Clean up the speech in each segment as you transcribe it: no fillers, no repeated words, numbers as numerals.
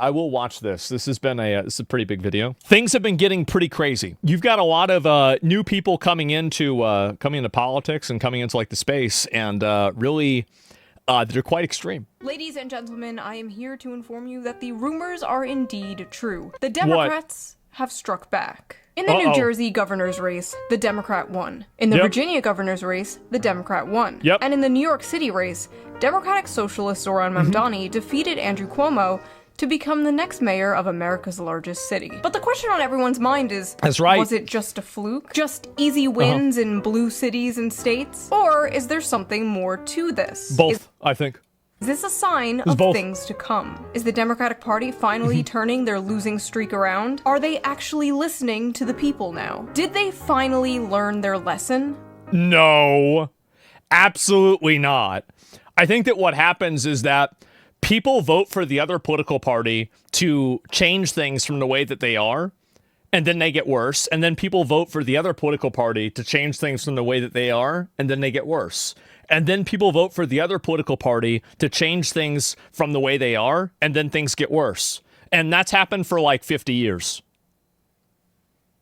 I will watch this. This has been this is a pretty big video. Things have been getting pretty crazy. You've got a lot of new people coming into politics and coming into like the space, and really they're quite extreme. Ladies and gentlemen, I am here to inform you that the rumors are indeed true. The Democrats have struck back. In the New Jersey governor's race, the Democrat won. In the Virginia governor's race, the Democrat won. And in the New York City race, Democratic Socialist Zoran Mamdani defeated Andrew Cuomo to become the next mayor of America's largest city. But the question on everyone's mind is, was it just a fluke? Just easy wins in blue cities and states? Or is there something more to this? Both, I think. Is this a sign of things to come? Is the Democratic Party finally turning their losing streak around? Are they actually listening to the people now? Did they finally learn their lesson? No, absolutely not. I think that what happens is that people vote for the other political party to change things from the way that they are, and then they get worse. And then people vote for the other political party to change things from the way that they are, and then they get worse. And then people vote for the other political party to change things from the way they are, and then things get worse. And that's happened for like 50 years.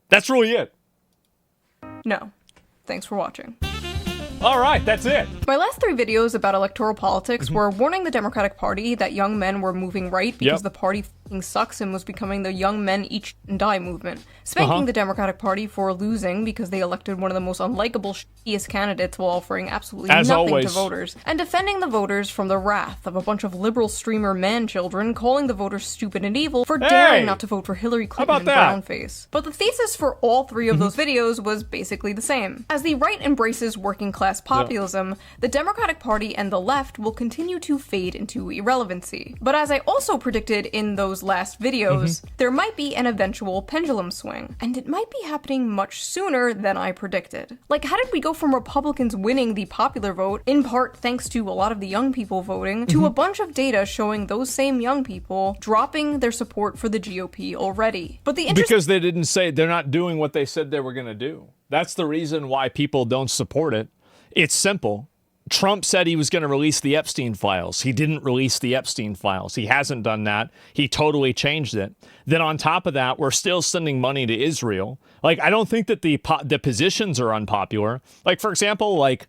That's really it. No. Thanks for watching. All right, that's it. My last 3 videos about electoral politics were warning the Democratic Party that young men were moving right because the party f***ing sucks and was becoming the young men eat and die movement. Spanking the Democratic Party for losing because they elected one of the most unlikable, shittiest candidates while offering absolutely nothing to voters. And defending the voters from the wrath of a bunch of liberal streamer man-children calling the voters stupid and evil for daring not to vote for Hillary Clinton and brownface. But the thesis for all 3 of those videos was basically the same. As the right embraces working class populism, the Democratic Party and the left will continue to fade into irrelevancy. But as I also predicted in those last videos, there might be an eventual pendulum swing, and it might be happening much sooner than I predicted. Like, how did we go from Republicans winning the popular vote, in part thanks to a lot of the young people voting, to a bunch of data showing those same young people dropping their support for the GOP already? But because they didn't say, they're not doing what they said they were going to do. That's the reason why people don't support it. It's simple. Trump said he was going to release the Epstein files. He didn't release the Epstein files. He hasn't done that. He totally changed it. Then on top of that, we're still sending money to Israel. Like, I don't think that the positions are unpopular. Like, for example, like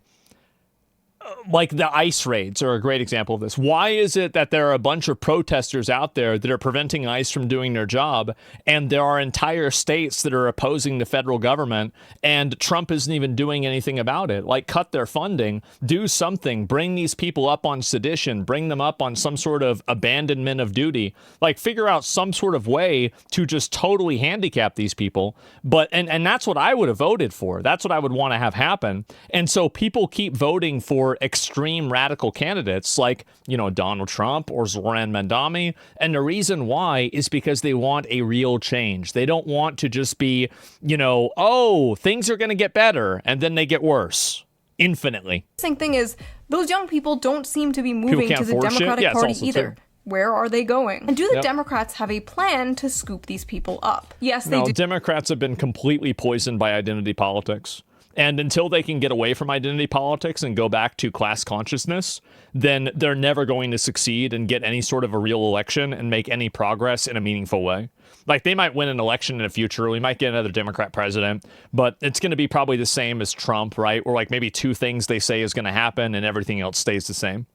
the ICE raids are a great example of this. Why is it that there are a bunch of protesters out there that are preventing ICE from doing their job, and there are entire states that are opposing the federal government, and Trump isn't even doing anything about it? Like, cut their funding, do something, bring these people up on sedition, bring them up on some sort of abandonment of duty, like figure out some sort of way to just totally handicap these people. But, and that's what I would have voted for. That's what I would want to have happen. And so people keep voting for extreme radical candidates like, you know, Donald Trump or Zoran Mamdani. And the reason why is because they want a real change. They don't want to just be, you know, oh, things are going to get better, and then they get worse infinitely. The same thing is, those young people don't seem to be moving to the Democratic Party either. Where are they going? And do the Democrats have a plan to scoop these people up? Yes, they do. Democrats have been completely poisoned by identity politics. And until they can get away from identity politics and go back to class consciousness, then they're never going to succeed and get any sort of a real election and make any progress in a meaningful way. Like, they might win an election in the future. We might get another Democrat president, but it's going to be probably the same as Trump, right? Or like maybe 2 things they say is going to happen and everything else stays the same.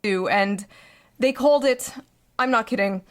And they called it, I'm not kidding,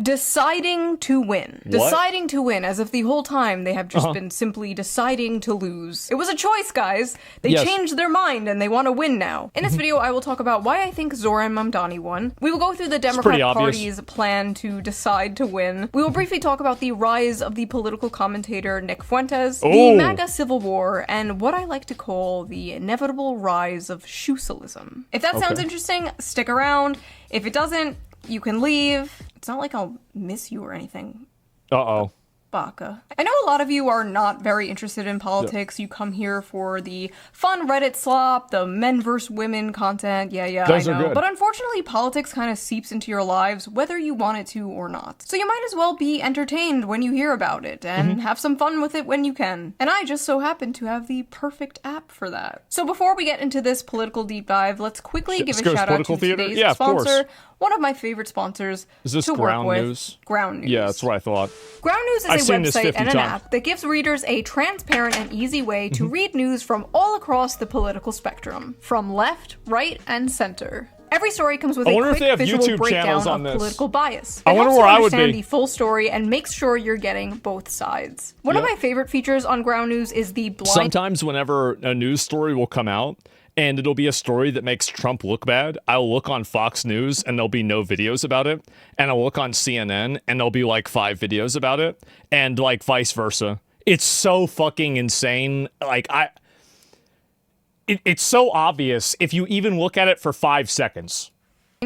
deciding to win. What? Deciding to win, as if the whole time they have just been simply deciding to lose. It was a choice, guys. They changed their mind and they want to win now. In this video, I will talk about why I think Zoran Mamdani won. We will go through the Democrat Party's plan to decide to win. We will briefly talk about the rise of the political commentator Nick Fuentes, the MAGA Civil War, and what I like to call the inevitable rise of shoesalism. If that sounds interesting, stick around. If it doesn't, you can leave. It's not like I'll miss you or anything. Uh-oh. Baka. I know a lot of you are not very interested in politics. You come here for the fun Reddit slop, the men versus women content. Yeah, Those I know. are good. But unfortunately, politics kind of seeps into your lives, whether you want it to or not. So you might as well be entertained when you hear about it, and have some fun with it when you can. And I just so happen to have the perfect app for that. So before we get into this political deep dive, let's quickly give a shout out to today's sponsor, one of my favorite sponsors Is this to Ground work with. News? Ground News. Yeah, that's what I thought. Ground News is I've a seen this website 50 and an times. app that gives readers a transparent and easy way to read news from all across the political spectrum, from left, right, and center. Every story comes with a wonder if quick they have visual YouTube breakdown channels on of this. political bias. I It wonder helps where you I would understand be. the full story and makes sure you're getting both sides. One of Yep. my favorite features on Ground News is the blind. Sometimes whenever a news story will come out and it'll be a story that makes Trump look bad, I'll look on Fox News and there'll be no videos about it. And I'll look on CNN and there'll be like 5 videos about it, and like vice versa. It's so fucking insane. Like it's so obvious if you even look at it for 5 seconds.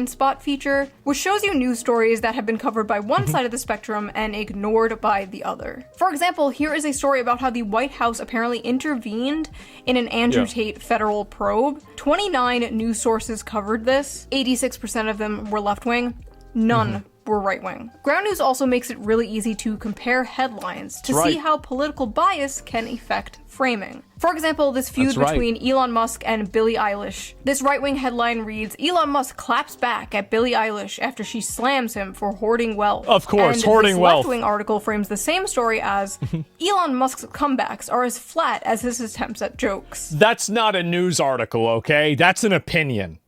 Spot feature, which shows you news stories that have been covered by one side of the spectrum and ignored by the other. For example, here is a story about how the White House apparently intervened in an Andrew Tate federal probe. 29 news sources covered this. 86% of them were left-wing. None were right-wing. Ground News also makes it really easy to compare headlines to see how political bias can affect framing. For example, this feud between Elon Musk and Billie Eilish. This right-wing headline reads, Elon Musk claps back at Billie Eilish after she slams him for hoarding wealth. Of course, and hoarding this wealth. left-wing article frames the same story as, Elon Musk's comebacks are as flat as his attempts at jokes. That's not a news article, okay? That's an opinion.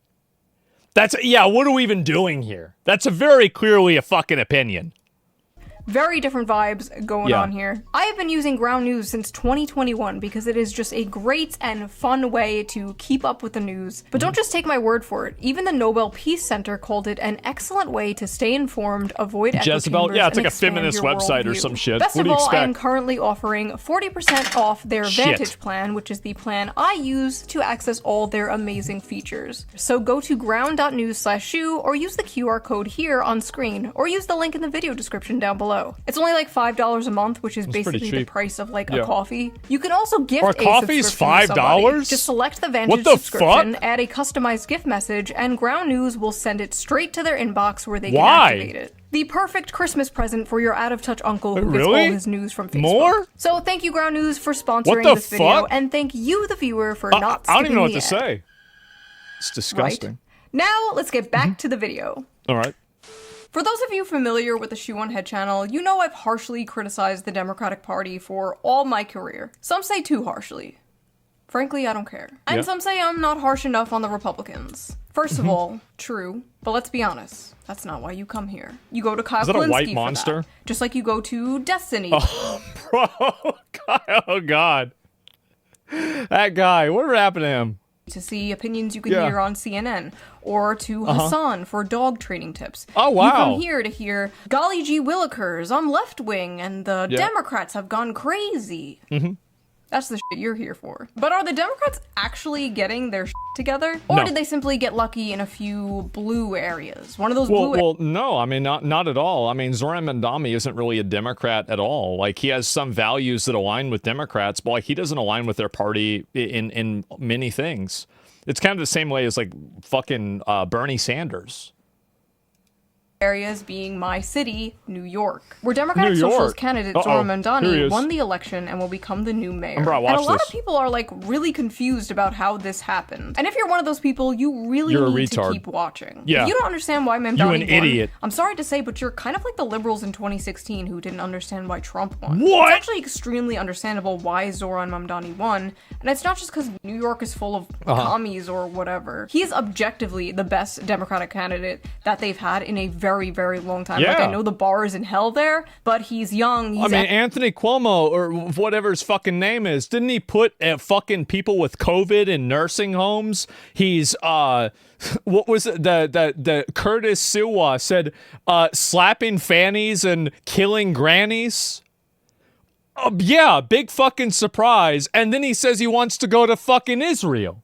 What are we even doing here? That's very clearly a fucking opinion. Very different vibes going on here. I have been using Ground News since 2021 because it is just a great and fun way to keep up with the news. But don't just take my word for it. Even the Nobel Peace Center called it an excellent way to stay informed, avoid echo Jezebel, chambers, yeah, it's and like a expand feminist your website or worldview. some shit. Best What of do you all, I am expect? currently offering 40% off their Vantage plan, which is the plan I use to access all their amazing features. So go to ground.news/shoe or use the QR code here on screen, or use the link in the video description down below. It's only like $5 a month, which is basically the price of like a coffee. You can also gift Our a coffee's subscription to $5? somebody. Just select the Vantage What the subscription, fuck? add a customized gift message, and Ground News will send it straight to their inbox where they can Why? activate it. The perfect Christmas present for your out-of-touch uncle who gets Really? all his news from Facebook. More? So thank you, Ground News, for What sponsoring the this video, fuck? and thank you, the viewer, for not skipping I don't even know what the to ad. say. It's disgusting. Right? Now, let's get back to the video. All right. For those of you familiar with the Shoe on Head channel, you know I've harshly criticized the Democratic Party for all my career. Some say too harshly. Frankly, I don't care. And some say I'm not harsh enough on the Republicans. First of all, true, but let's be honest. That's not why you come here. You go to Kyle Is that a Kalinske white for monster? that, just like you go to Destiny. Bro, oh God. That guy, whatever happened to him? To see opinions you can hear on CNN, or to Hassan for dog training tips. Oh, wow. You come here to hear, golly gee willikers, I'm left-wing, and the Democrats have gone crazy. That's the shit you're here for. But are the Democrats actually getting their shit together? Or did they simply get lucky in a few blue areas? One of those blue Well, no, I mean, not at all. I mean, Zoran Mandami isn't really a Democrat at all. Like, he has some values that align with Democrats, but like, he doesn't align with their party in many things. It's kind of the same way as like fucking Bernie Sanders. areas being my city, New York, where Democratic New York. Socialist candidate Zoran Here he Mandani is. won the election and will become the new mayor. Bro, watch and a lot this. of people are like really confused about how this happened. And if you're one of those people, you really You're a need to retard. keep watching. Yeah. If you don't understand why Mandani You an won, idiot. I'm sorry to say, but you're kind of like the liberals in 2016 who didn't understand why Trump won. What? It's actually extremely understandable why Zoran Mamdani won, and it's not just because New York is full of commies or whatever. He is objectively the best Democratic candidate that they've had in a very, very long time. Like, Yeah. I know the bar is in hell there, but he's young. He's I mean, Anthony Cuomo, or whatever his fucking name is, didn't he put fucking people with COVID in nursing homes? He's, what was it? The Curtis Siwa said, slapping fannies and killing grannies? Yeah, big fucking surprise. And then he says he wants to go to fucking Israel.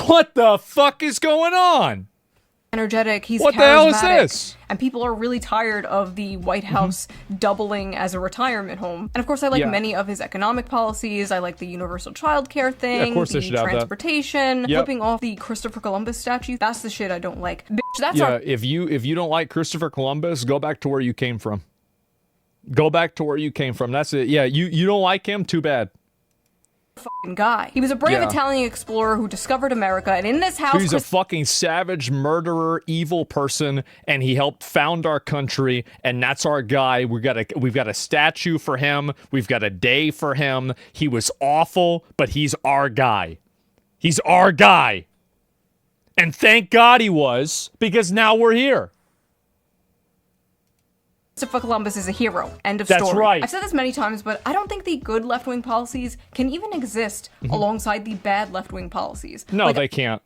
What the fuck is going on? energetic, he's What charismatic, the hell is this? and people are really tired of the White House doubling as a retirement home. And of course, I like Yeah. many of his economic policies. I like the universal childcare thing, of course they the should have that. transportation, Yep. flipping off the Christopher Columbus statue. That's the shit I don't like. Bitch, that's Yeah, our if you don't like Christopher Columbus, go back to where you came from. Go back to where you came from. That's it. Yeah, you don't like him? Too bad. fucking guy. He was a brave Italian explorer who discovered America, and in this house... He's a fucking savage, murderer, evil person, and he helped found our country, and that's our guy. We've got a statue for him. We've got a day for him. He was awful, but he's our guy. He's our guy. And thank God he was, because now we're here. Christopher Columbus is a hero. End of story. That's right. I've said this many times, but I don't think the good left-wing policies can even exist alongside the bad left-wing policies. No, they can't.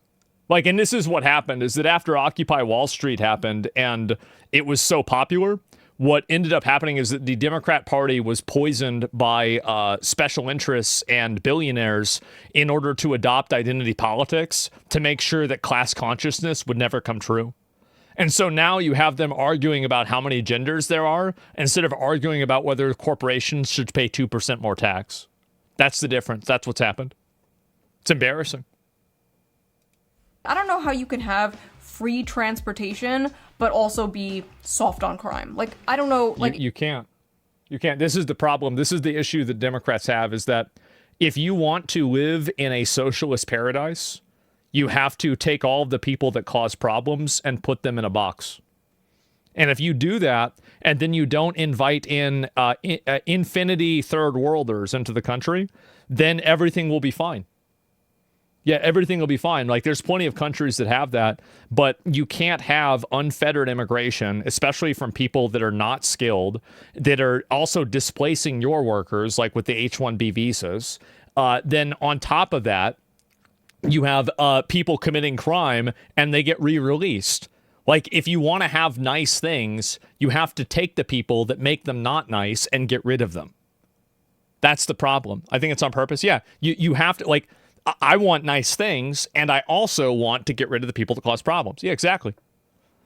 Like, and this is what happened, is that after Occupy Wall Street happened and it was so popular, what ended up happening is that the Democrat Party was poisoned by special interests and billionaires in order to adopt identity politics to make sure that class consciousness would never come true. And so now you have them arguing about how many genders there are instead of arguing about whether corporations should pay 2% more tax. That's the difference. That's what's happened. It's embarrassing. I don't know how you can have free transportation but also be soft on crime. Like, I don't know. Like, you can't. You can't. This is the problem. This is the issue that Democrats have, is that if you want to live in a socialist paradise, you have to take all of the people that cause problems and put them in a box. And if you do that, and then you don't invite in infinity third worlders into the country, then everything will be fine. Yeah, everything will be fine. Like, there's plenty of countries that have that, but you can't have unfettered immigration, especially from people that are not skilled, that are also displacing your workers, like with the H-1B visas. Then on top of that, you have people committing crime and they get re-released. Like, if you want to have nice things, you have to take the people that make them not nice and get rid of them. That's the problem. I think it's on purpose. Yeah, you have to, like, I want nice things, and I also want to get rid of the people that cause problems. Yeah, exactly.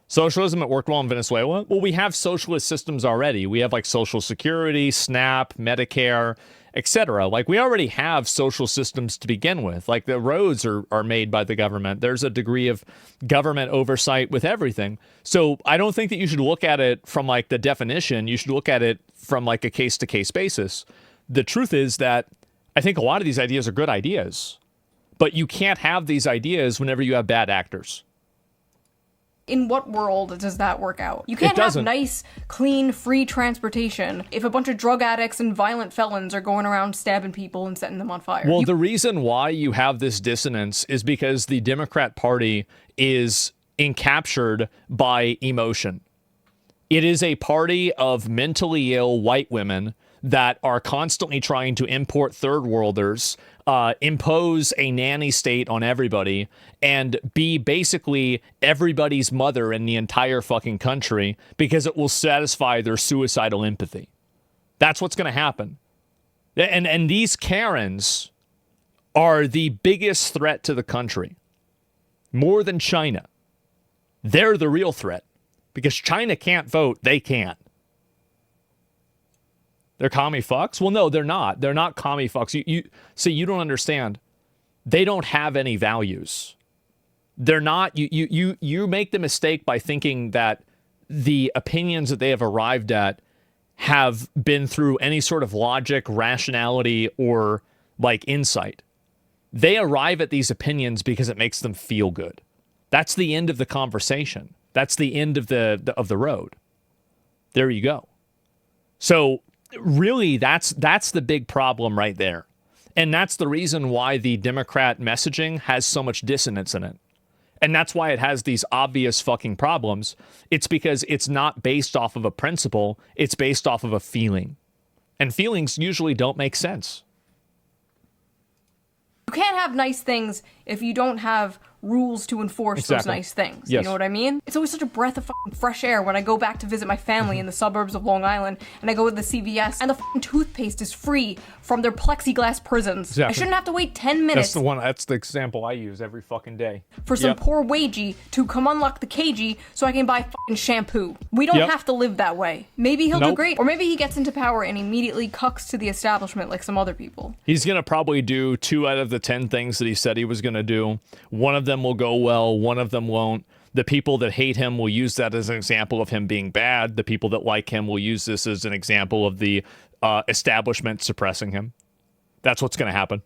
Socialism, it worked well in Venezuela. Well, we have socialist systems already. We have, like, Social Security, SNAP, Medicare, etc. Like, we already have social systems to begin with. Like, the roads are made by the government. There's a degree of government oversight with everything. So I don't think that you should look at it from, like, the definition. You should look at it from, like, a case-to-case basis. The truth is that I think a lot of these ideas are good ideas, but you can't have these ideas whenever you have bad actors. In what world does that work out? You can't have nice, clean, free transportation if a bunch of drug addicts and violent felons are going around stabbing people and setting them on fire. Well, the reason why you have this dissonance is because the Democrat Party is encaptured by emotion. It is a party of mentally ill white women that are constantly trying to import third worlders, impose a nanny state on everybody, and be basically everybody's mother in the entire fucking country because it will satisfy their suicidal empathy. That's what's going to happen. And these Karens are the biggest threat to the country. More than China. They're the real threat. Because China can't vote, they can't. They're commie fucks? Well, no, they're not. They're not commie fucks. You don't understand. They don't have any values. They're not. You make the mistake by thinking that the opinions that they have arrived at have been through any sort of logic, rationality, or like insight. They arrive at these opinions because it makes them feel good. That's the end of the conversation. That's the end of the road. There you go. So really, that's the big problem right there. And that's the reason why the Democrat messaging has so much dissonance in it. And that's why it has these obvious fucking problems. It's because it's not based off of a principle. It's based off of a feeling. And feelings usually don't make sense. You can't have nice things if you don't have rules to enforce those nice things. Yes. You know what I mean? It's always such a breath of fucking fresh air when I go back to visit my family in the suburbs of Long Island and I go to the CVS and the fucking toothpaste is free from their plexiglass prisons. Exactly. I shouldn't have to wait 10 minutes. That's the example I use every fucking day. For some poor wagey to come unlock the cagey so I can buy fucking shampoo. We don't have to live that way. Maybe he'll do great. Or maybe he gets into power and immediately cucks to the establishment like some other people. He's going to probably do 2 out of the 10 things that he said he was going to do. One of them will go well, one of them won't. The people that hate him will use that as an example of him being bad. The people that like him will use this as an example of the establishment suppressing him. That's what's going to happen.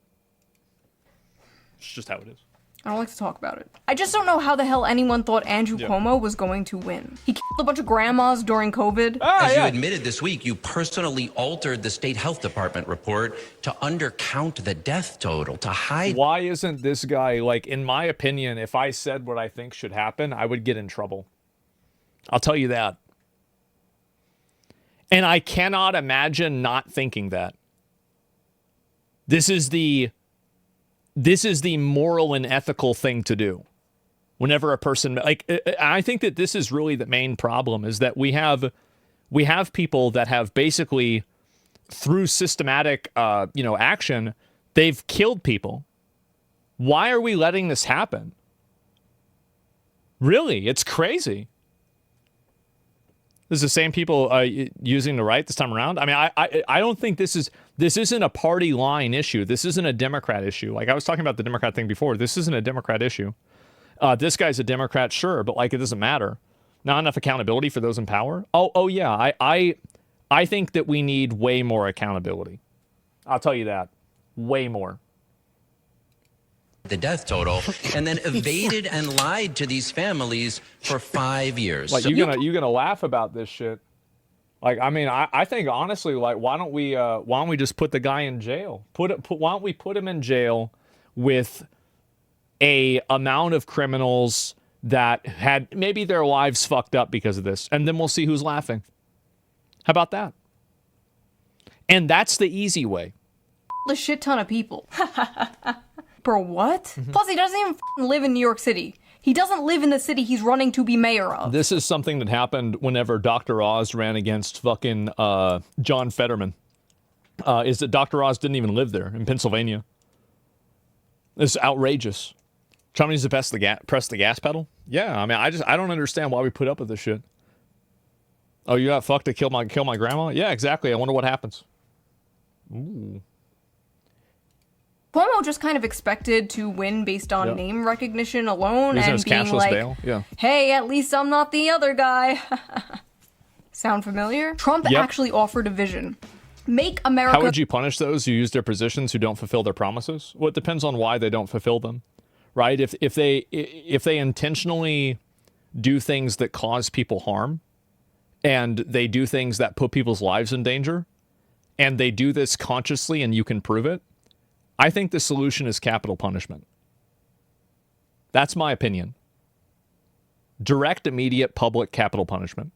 It's just how it is. I don't like to talk about it. I just don't know how the hell anyone thought Andrew Cuomo was going to win. He killed a bunch of grandmas during COVID. As you admitted this week, you personally altered the state health department report to undercount the death total, to hide. Why isn't this guy, like, in my opinion, if I said what I think should happen, I would get in trouble. I'll tell you that. And I cannot imagine not thinking that. This is the moral and ethical thing to do. Whenever a person, like, I think that this is really the main problem, is that we have people that have basically, through systematic, action, they've killed people. Why are we letting this happen? Really, it's crazy. This is the same people using the right this time around. I mean, I don't think this isn't a party line issue. This isn't a Democrat issue. Like, I was talking about the Democrat thing before. This isn't a Democrat issue. This guy's a Democrat, sure, but, like, it doesn't matter. Not enough accountability for those in power. Oh yeah. I think that we need way more accountability. I'll tell you that. Way more. The death total, and then evaded and lied to these families for 5 years. Like, you're gonna laugh about this shit. Like, I mean, I think honestly, like, why don't we just put the guy in jail? Why don't we put him in jail with a amount of criminals that had maybe their lives fucked up because of this, and then we'll see who's laughing. How about that? And that's the easy way. A shit ton of people. Bro, what? Plus, he doesn't even live in New York City. He doesn't live in the city he's running to be mayor of. This is something that happened whenever Dr. Oz ran against fucking John Fetterman. Is that Dr. Oz didn't even live there in Pennsylvania. It's outrageous. Trump needs to press the gas pedal? Yeah, I mean, I don't understand why we put up with this shit. Oh, you got fucked to kill my grandma? Yeah, exactly. I wonder what happens. Ooh. Cuomo just kind of expected to win based on name recognition alone and being like, bail. Yeah. Hey, at least I'm not the other guy. Sound familiar? Trump actually offered a vision. Make America... How would you punish those who use their positions who don't fulfill their promises? Well, it depends on why they don't fulfill them, right? If they intentionally do things that cause people harm, and they do things that put people's lives in danger, and they do this consciously and you can prove it, I think the solution is capital punishment. That's my opinion. Direct, immediate, public capital punishment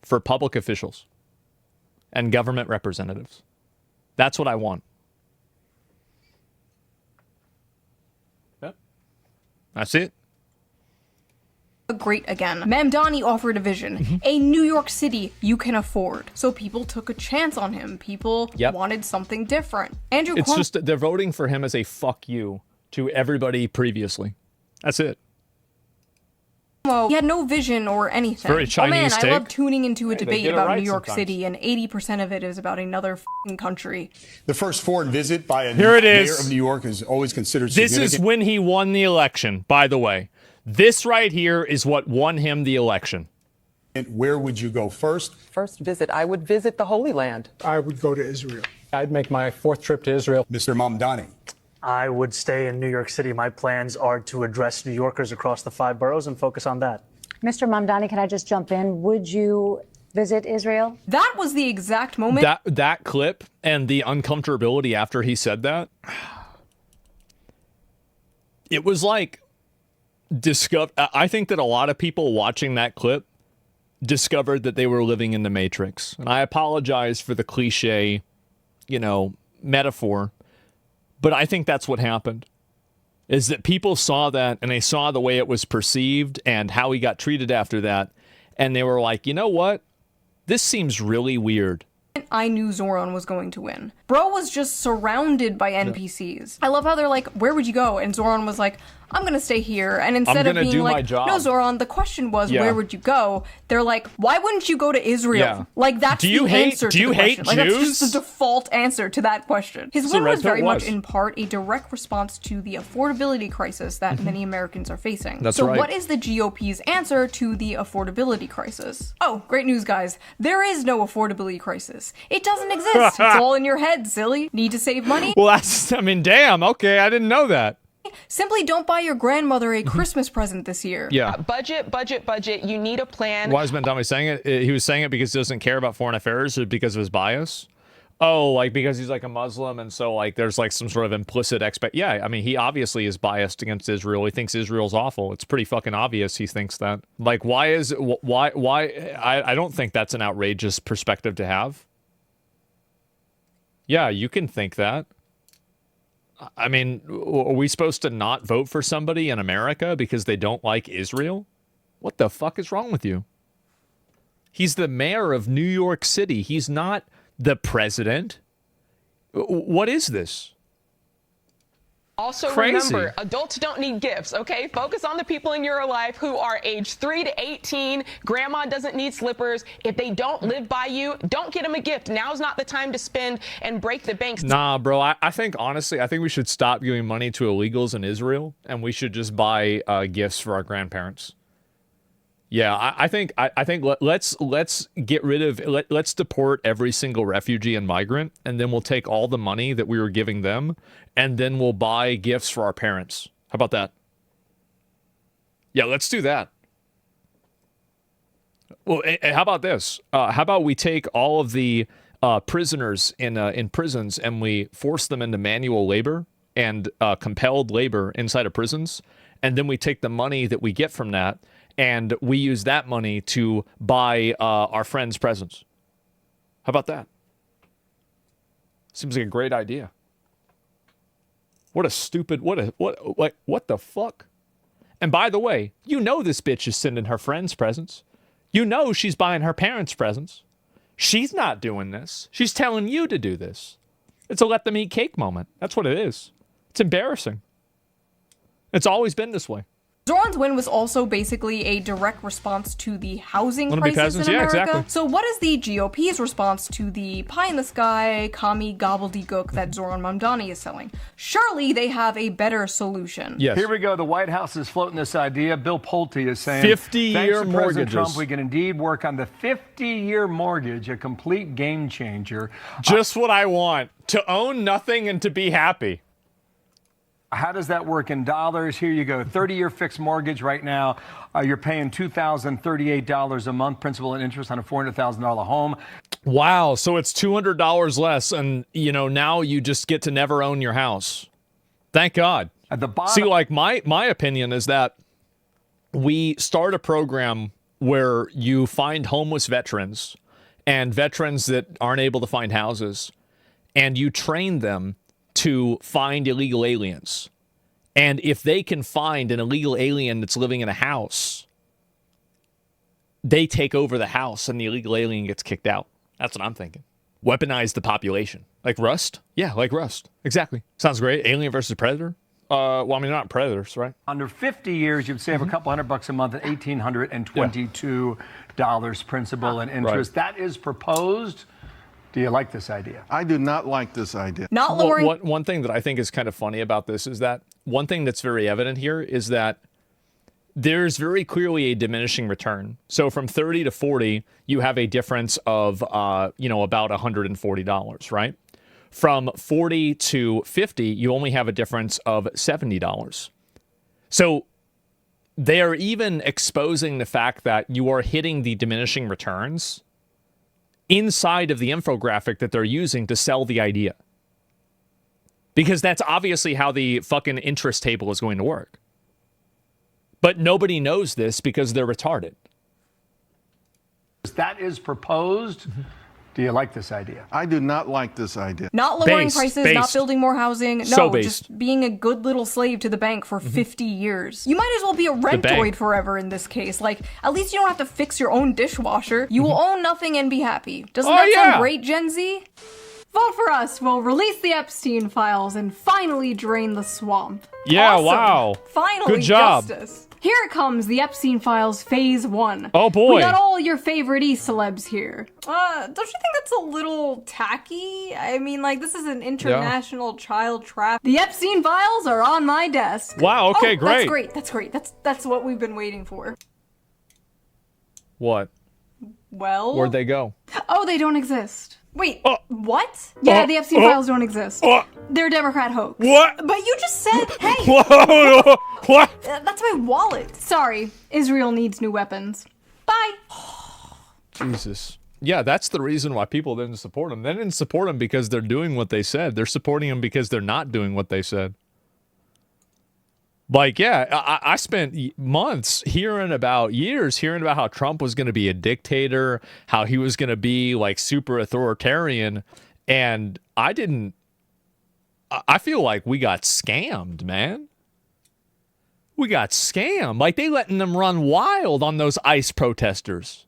for public officials and government representatives. That's what I want. Yep. That's it. Great again. Mamdani offered a vision, a New York City you can afford. So people took a chance on him. People wanted something different. Andrew It's just that they're voting for him as a fuck you to everybody previously. That's it. He had no vision or anything. Very Chinese I love tuning into a debate about New York City, and 80% of it is about another f***ing country. The first foreign visit by a mayor of New York is always considered significant. This is when he won the election, by the way. This right here is what won him the election. And where would you go first? First visit, I would visit the Holy Land. I would go to Israel. I'd make my fourth trip to Israel. Mr. Mamdani. I would stay in New York City. My plans are to address New Yorkers across the 5 boroughs and focus on that. Mr. Mamdani, can I just jump in? Would you visit Israel? That was the exact moment. That clip and the uncomfortability after he said that, it was like, I think that a lot of people watching that clip discovered that they were living in the Matrix. And I apologize for the cliche, metaphor, but I think that's what happened. Is that people saw that and they saw the way it was perceived and how he got treated after that. And they were like, you know what? This seems really weird. I knew Zoran was going to win. Bro was just surrounded by NPCs. I love how they're like, where would you go? And Zoran was like, I'm going to stay here. And instead of being like, no, Zoran, the question was, where would you go? They're like, why wouldn't you go to Israel? Yeah. Like, that's the answer to the question. Like, that's Jews? just the default answer to that question. His win was very much in part a direct response to the affordability crisis that many Americans are facing. That's so right. what is the GOP's answer to the affordability crisis? Oh, great news, guys. There is no affordability crisis. It doesn't exist. It's all in your head, silly. Need to save money? Well, that's, I mean, damn, okay, I didn't know that. Simply don't buy your grandmother a Christmas present this year. Yeah. Budget. You need a plan. Why is Ben Dummy saying it? He was saying it because he doesn't care about foreign affairs or because of his bias? Oh, like because he's like a Muslim and so like there's like some sort of implicit Yeah, I mean, he obviously is biased against Israel. He thinks Israel's awful. It's pretty fucking obvious he thinks that. Like, why? I don't think that's an outrageous perspective to have. Yeah, you can think that. I mean, are we supposed to not vote for somebody in America because they don't like Israel? What the fuck is wrong with you? He's the mayor of New York City. He's not the president. What is this? Also, Crazy. remember, adults don't need gifts, okay? Focus on the people in your life who are age 3 to 18. Grandma doesn't need slippers. If they don't live by you, don't get them a gift. Now's not the time to spend and break the banks. Nah, bro, I think, honestly, I think we should stop giving money to illegals in Israel, and we should just buy gifts for our grandparents. Yeah, I think let's get rid of let's deport every single refugee and migrant, and then we'll take all the money that we were giving them, and then we'll buy gifts for our parents. How about that? Yeah, let's do that. Well, how about this? How about we take all of the prisoners in prisons and we force them into manual labor and compelled labor inside of prisons, and then we take the money that we get from that and we use that money to buy our friends presents. How about that? Seems like a great idea. What a stupid, what the fuck? And by the way, you know this bitch is sending her friends presents. You know she's buying her parents presents. She's not doing this. She's telling you to do this. It's a let them eat cake moment. That's what it is. It's embarrassing. It's always been this way. Zoran's win was also basically a direct response to the housing crisis in America. Yeah, exactly. So what is the GOP's response to the pie-in-the-sky, commie gobbledygook that Zoran Mamdani is selling? Surely they have a better solution. Yes. Here we go. The White House is floating this idea. Bill Pulte is saying, 50-year thanks to mortgages. President Trump, we can indeed work on the 50-year mortgage, a complete game changer. Just what I want. To own nothing and to be happy. How does that work in dollars? Here you go. 30-year fixed mortgage right now. You're paying $2,038 a month, principal and interest on a $400,000 home. Wow. So it's $200 less. And, you know, now you just get to never own your house. Thank God. At the bottom. See, like my opinion is that we start a program where you find homeless veterans and veterans that aren't able to find houses, and you train them to find illegal aliens. And if they can find an illegal alien that's living in a house, they take over the house and the illegal alien gets kicked out. That's what I'm thinking. Weaponize the population. Like Rust? Yeah, like Rust. Exactly. Sounds great. Alien versus Predator? Well, I mean, not predators, right? Under 50 years, you'd save a couple $100 a month at $1,822 principal and interest. Right. That is proposed. Do you like this idea? I do not like this idea. Not lowering. One thing that I think is kind of funny about this is that one thing that's very evident here is that there's very clearly a diminishing return. So from 30 to 40, you have a difference of, about $140, right? From 40 to 50, you only have a difference of $70. So they are even exposing the fact that you are hitting the diminishing returns inside of the infographic that they're using to sell the idea. Because that's obviously how the fucking interest table is going to work. But nobody knows this because they're retarded. That is proposed. Do you like this idea? I do not like this idea. Not lowering prices, not building more housing. No, based. Just being a good little slave to the bank for 50 years. You might as well be a rentoid forever in this case. Like, at least you don't have to fix your own dishwasher. You will own nothing and be happy. Doesn't that sound great, Gen Z? Vote for us. We'll release the Epstein files and finally drain the swamp. Yeah, Awesome. wow. Finally, Good job. justice. Here it comes, the Epstein files phase 1. Oh boy. We got all your favorite E-celebs here. Don't you think that's a little tacky? I mean, like, this is an international child trap. The Epstein files are on my desk. Wow, okay, great. That's great. That's great. That's what we've been waiting for. What? Well, Where'd they go? oh, they don't exist. Wait, what? Yeah, the Epstein files don't exist. They're a Democrat hoax. What? But you just said, hey, Whoa, what? that's my wallet. Sorry, Israel needs new weapons. Bye. Jesus. Yeah, that's the reason why people didn't support them. They didn't support them because they're doing what they said. They're supporting them because they're not doing what they said. Like, yeah, I spent months hearing about how Trump was going to be a dictator, how he was going to be like super authoritarian. And I feel like we got scammed, man. We got scammed. Like, they letting them run wild on those ICE protesters.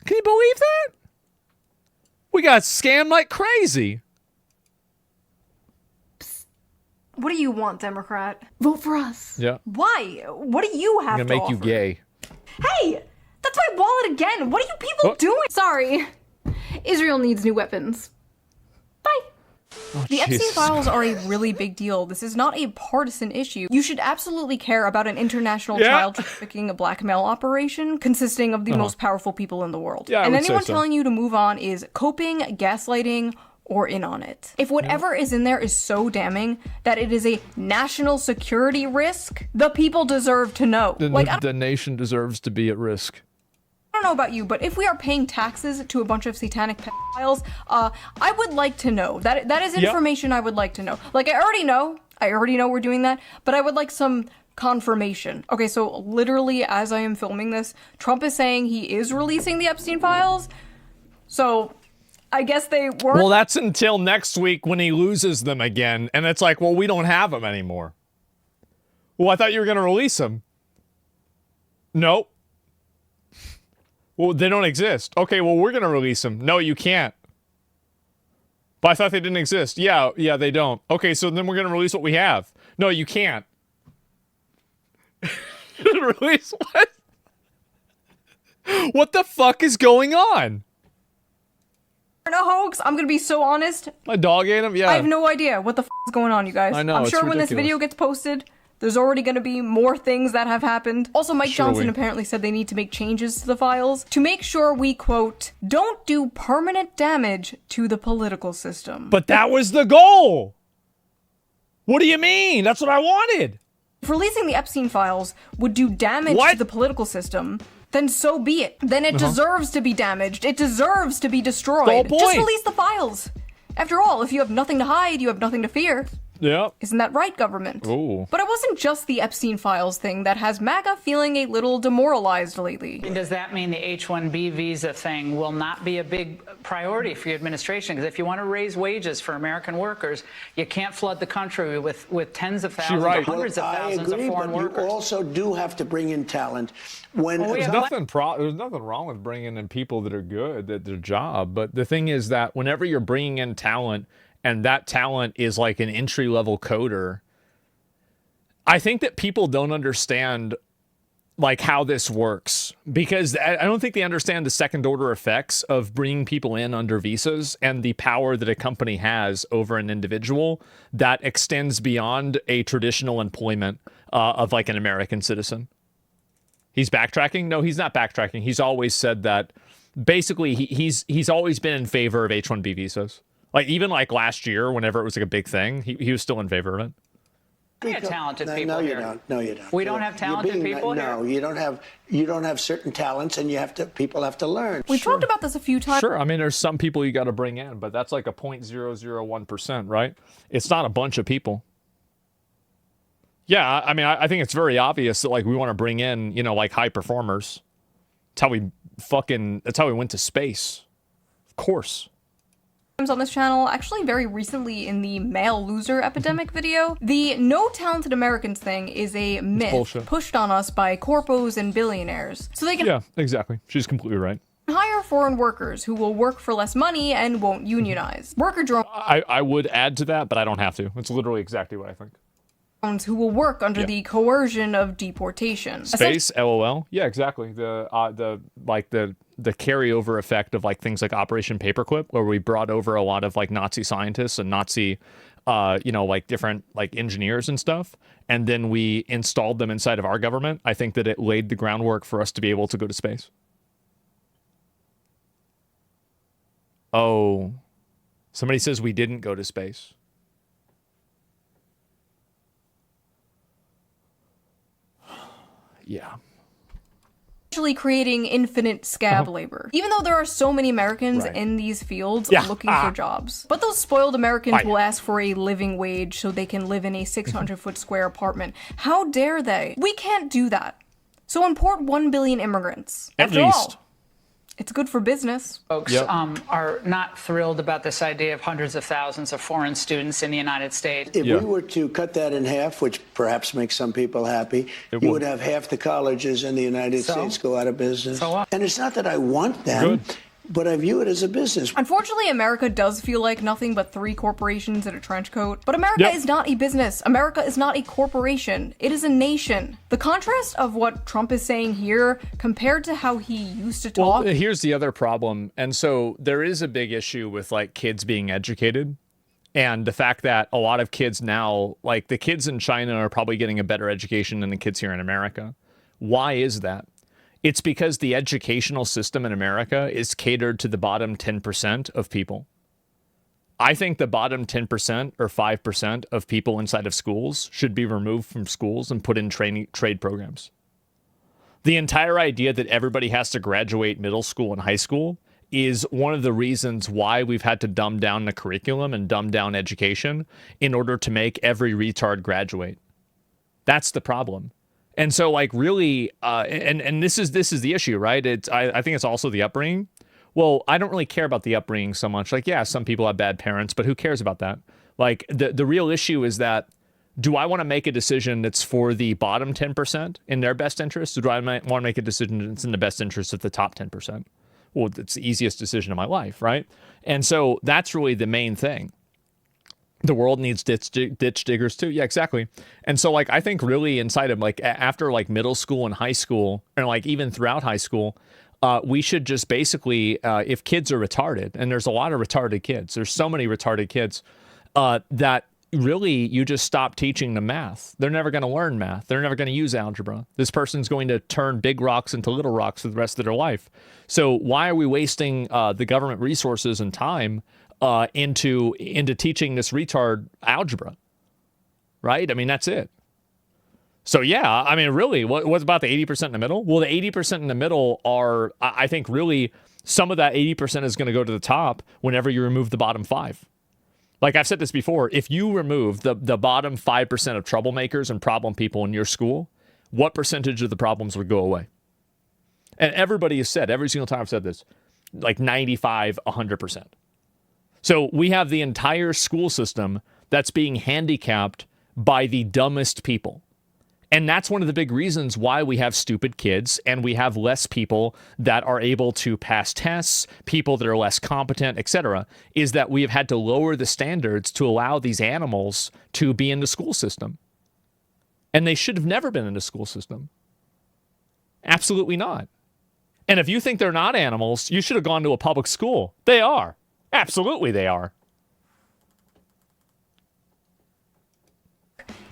Can you believe that? We got scammed like crazy. What do you want, Democrat? Vote for us. Yeah. Why? What do you have I'm to gonna make you offer? gay. Hey, that's my wallet again. What are you people doing? Sorry. Israel needs new weapons. Bye. The Epstein Jesus files are a really big deal. This is not a partisan issue. You should absolutely care about an international child trafficking blackmail operation consisting of the most powerful people in the world. Yeah, I and would say anyone so. telling you to move on is coping, gaslighting, or in on it. If whatever is in there is so damning that it is a national security risk, the people deserve to know. The nation deserves to be at risk. I don't know about you, but if we are paying taxes to a bunch of satanic pedophiles, I would like to know. That is information I would like to know. Like, I already know we're doing that, but I would like some confirmation. Okay, so literally as I am filming this, Trump is saying he is releasing the Epstein files. So I guess they weren't. Well, that's until next week when he loses them again. And it's like, well, we don't have them anymore. Well, I thought you were going to release them. Nope. Well, they don't exist. Okay, well, we're going to release them. No, you can't. But I thought they didn't exist. Yeah, they don't. Okay, so then we're going to release what we have. No, you can't. Release what? What the fuck is going on? A hoax. I'm gonna be so honest. My dog ate him? Yeah. I have no idea what the is going on, you guys. I know, I'm it's sure when this ridiculous. video gets posted, there's already gonna be more things that have happened. Also, Mike Johnson apparently said they need to make changes to the files to make sure we, quote, don't do permanent damage to the political system. But that was the goal. What do you mean? That's what I wanted. If releasing the Epstein files would do damage to the political system, then so be it. Then it deserves to be damaged. It deserves to be destroyed. The whole point. Just release the files. After all, if you have nothing to hide, you have nothing to fear. Yep. Isn't that right, government? Ooh. But it wasn't just the Epstein files thing that has MAGA feeling a little demoralized lately. And does that mean the H-1B visa thing will not be a big priority for your administration? Because if you want to raise wages for American workers, you can't flood the country with tens of thousands or hundreds of thousands of foreign workers. You also do have to bring in talent. There's nothing wrong with bringing in people that are good at their job. But the thing is that whenever you're bringing in talent, and that talent is like an entry-level coder, I think that people don't understand like how this works, because I don't think they understand the second-order effects of bringing people in under visas and the power that a company has over an individual that extends beyond a traditional employment of like an American citizen. He's backtracking? No, he's not backtracking. He's always said that basically he's always been in favor of H-1B visas. Like, even like last year, whenever it was like a big thing, he was still in favor of it. We have talented people no, you here. don't. No, you don't. We don't have talented people here? No, you don't have certain talents, and people have to learn. We've talked about this a few times. Sure, I mean, there's some people you got to bring in, but that's like a 0.001%, right? It's not a bunch of people. Yeah, I mean, I think it's very obvious that like we want to bring in, like high performers. That's how we went to space. Of course. On this channel, actually very recently in the male loser epidemic video, the no talented Americans thing is a myth pushed on us by corpos and billionaires. So they can Yeah, exactly. She's completely right. hire foreign workers who will work for less money and won't unionize. Worker drones I would add to that, but I don't have to. It's literally exactly what I think. who will work under the coercion of deportation. Space, LOL. Yeah, exactly. The carryover effect of like things like Operation Paperclip, where we brought over a lot of like Nazi scientists and Nazi, like different like engineers and stuff, and then we installed them inside of our government. I think that it laid the groundwork for us to be able to go to space. Oh, somebody says we didn't go to space. Yeah. Actually creating infinite scab labor. Even though there are so many Americans in these fields looking for jobs. But those spoiled Americans will ask for a living wage so they can live in a 600-foot square apartment. How dare they? We can't do that. So import 1 billion immigrants. After all, it's good for business. Folks are not thrilled about this idea of hundreds of thousands of foreign students in the United States. If we were to cut that in half, which perhaps makes some people happy, you would have half the colleges in the United States go out of business. And it's not that I want them, but I view it as a business. Unfortunately, America does feel like nothing but 3 corporations in a trench coat. But America is not a business. America is not a corporation. It is a nation. The contrast of what Trump is saying here compared to how he used to talk. Well, here's the other problem. And so there is a big issue with like kids being educated. And the fact that a lot of kids now, like the kids in China are probably getting a better education than the kids here in America. Why is that? It's because the educational system in America is catered to the bottom 10% of people. I think the bottom 10% or 5% of people inside of schools should be removed from schools and put in trade programs. The entire idea that everybody has to graduate middle school and high school is one of the reasons why we've had to dumb down the curriculum and dumb down education in order to make every retard graduate. That's the problem. And so, like, really, and this is the issue, right? I think it's also the upbringing. Well, I don't really care about the upbringing so much. Like, yeah, some people have bad parents, but who cares about that? Like, the real issue is that, do I want to make a decision that's for the bottom 10% in their best interest? Or do I want to make a decision that's in the best interest of the top 10%? Well, it's the easiest decision of my life, right? And so that's really the main thing. The world needs ditch diggers too. Yeah, exactly. And so like, I think really inside of like after like middle school and high school, and like even throughout high school, we should just basically, if kids are retarded, and there's a lot of retarded kids, there's so many retarded kids, that really you just stop teaching them math. They're never going to learn math. They're never going to use algebra. This person's going to turn big rocks into little rocks for the rest of their life. So why are we wasting the government resources and time into teaching this retard algebra, right? I mean, that's it. So yeah, I mean, really, what's about the 80% in the middle? Well, the 80% in the middle are, I think, really some of that 80% is going to go to the top whenever you remove the bottom 5. Like I've said this before, if you remove the bottom 5% of troublemakers and problem people in your school, what percentage of the problems would go away? And everybody has said, every single time I've said this, like 95, 100%. So we have the entire school system that's being handicapped by the dumbest people. And that's one of the big reasons why we have stupid kids and we have less people that are able to pass tests, people that are less competent, etc., is that we have had to lower the standards to allow these animals to be in the school system. And they should have never been in the school system. Absolutely not. And if you think they're not animals, you should have gone to a public school. They are. Absolutely they are.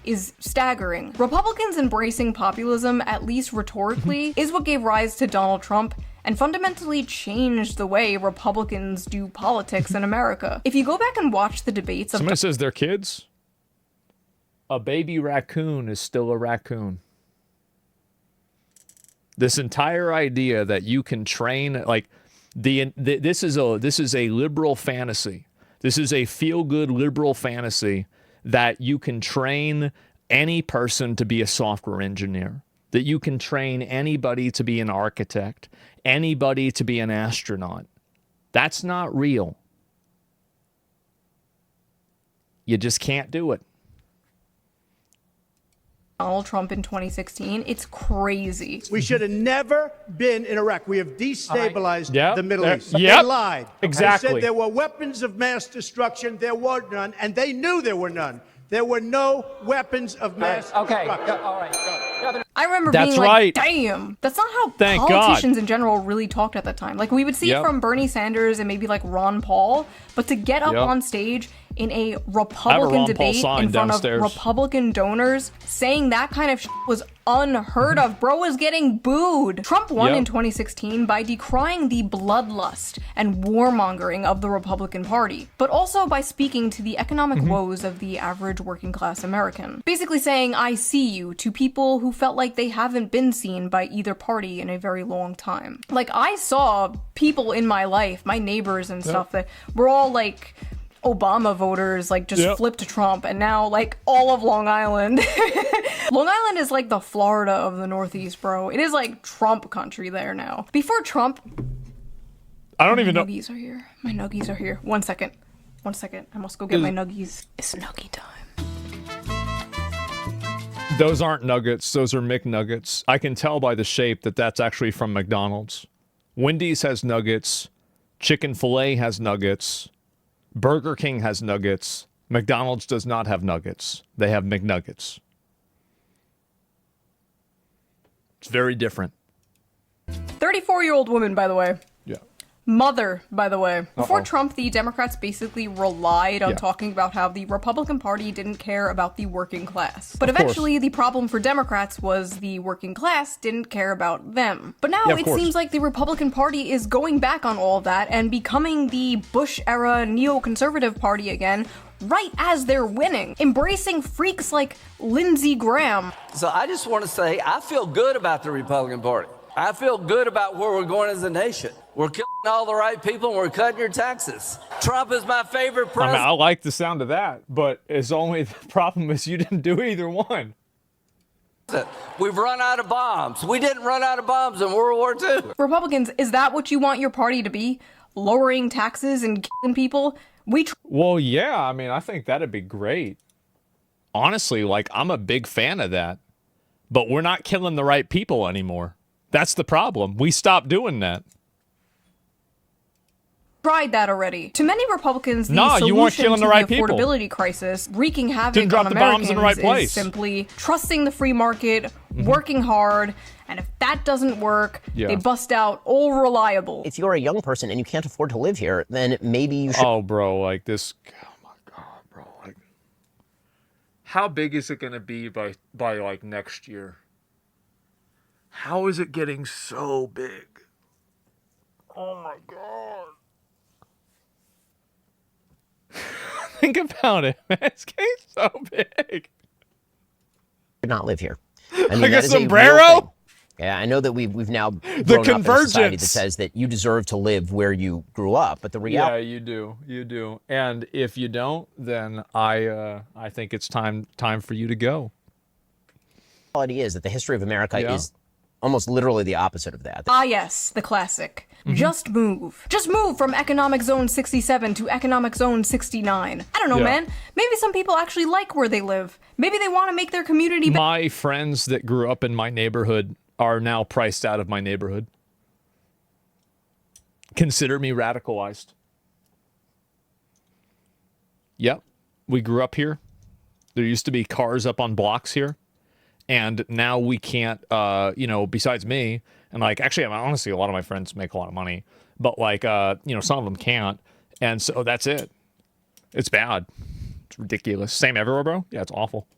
Is staggering. Republicans embracing populism, at least rhetorically, is what gave rise to Donald Trump and fundamentally changed the way Republicans do politics in America. If you go back and watch the debates of— Somebody says they're kids? A baby raccoon is still a raccoon. This entire idea that you can train, like, this is a liberal fantasy. This is a feel-good liberal fantasy that you can train any person to be a software engineer, that you can train anybody to be an architect, anybody to be an astronaut. That's not real. You just can't do it. Donald Trump in 2016. It's crazy. We should have never been in Iraq. We have destabilized the Middle East. Yep. They lied. Exactly. They said there were weapons of mass destruction. There were none, and they knew there were none. There were no weapons of mass destruction. All right. I remember That's being like, right. damn, that's not how Thank politicians God. in general really talked at the time. Like, we would see it Yep. from Bernie Sanders and maybe like Ron Paul, but to get up Yep. on stage in a Republican Ron Paul debate sign in front downstairs. of Republican donors saying that kind of shit was unheard of. Bro was getting booed. Trump won Yep. in 2016 by decrying the bloodlust and warmongering of the Republican Party, but also by speaking to the economic woes of the average working class American. Basically saying, I see you, to people who felt like they haven't been seen by either party in a very long time. Like, I saw people in my life, my neighbors and stuff, that were all like Obama voters, like just flipped to Trump, and now like all of Long Island. Long Island is like the Florida of the Northeast, bro. It is like Trump country there now. Before Trump, I don't even know. My nuggies are here. My nuggies are here. 1 second. 1 second. I must go get my nuggies. It's nuggie time. Those aren't nuggets. Those are McNuggets. I can tell by the shape that that's actually from McDonald's. Wendy's has nuggets. Chick-fil-A has nuggets. Burger King has nuggets. McDonald's does not have nuggets. They have McNuggets. It's very different. 34-year-old woman, by the way. Yeah. Mother, by the way. Before Uh-oh. Trump, the Democrats basically relied on Yeah. talking about how the Republican Party didn't care about the working class. But Of course. eventually, the problem for Democrats was the working class didn't care about them. But now Yeah, of it course. seems like the Republican Party is going back on all that and becoming the Bush-era neoconservative party again, right as they're winning, embracing freaks like Lindsey Graham. So I just want to say I feel good about the Republican Party. I feel good about where we're going as a nation. We're killing all the right people and we're cutting your taxes. Trump is my favorite I president. mean, I like the sound of that, but it's only the problem is you didn't do either one. We've run out of bombs. We didn't run out of bombs in World War II. Republicans, is that what you want your party to be? Lowering taxes and killing people? Well, yeah, I mean, I think that'd be great. Honestly, like, I'm a big fan of that. But we're not killing the right people anymore. That's the problem. We stopped doing that. Tried that already. To many Republicans, the No, solution you weren't killing to the right the people. affordability crisis, wreaking havoc Didn't drop on the bombs Americans, in the right place. is simply trusting the free market, working hard, and if that doesn't work, they bust out all reliable. If you're a young person and you can't afford to live here, then maybe you should. Oh, bro, like this. Oh my God, bro. Like, how big is it going to be by like next year? How is it getting so big? Oh my God. Think about it, man. It's getting so big. Not live here. I mean, Like that a is real sombrero? thing. Yeah, I know that we've now grown up in a society that says that you deserve to live where you grew up, but the reality. Yeah, you do. And if you don't, then I think it's time for you to go. The reality is that the history of America is almost literally the opposite of that. Ah, yes, the classic. Just move. Just move from Economic Zone 67 to Economic Zone 69. I don't know, man. Maybe some people actually like where they live. Maybe they want to make their community better. My friends that grew up in my neighborhood are now priced out of my neighborhood. Consider me radicalized. Yep. We grew up here. There used to be cars up on blocks here. And now we can't, besides me, and like, actually, honestly, a lot of my friends make a lot of money, but like, some of them can't. And so that's it. It's bad. It's ridiculous. Same everywhere, bro. Yeah, it's awful.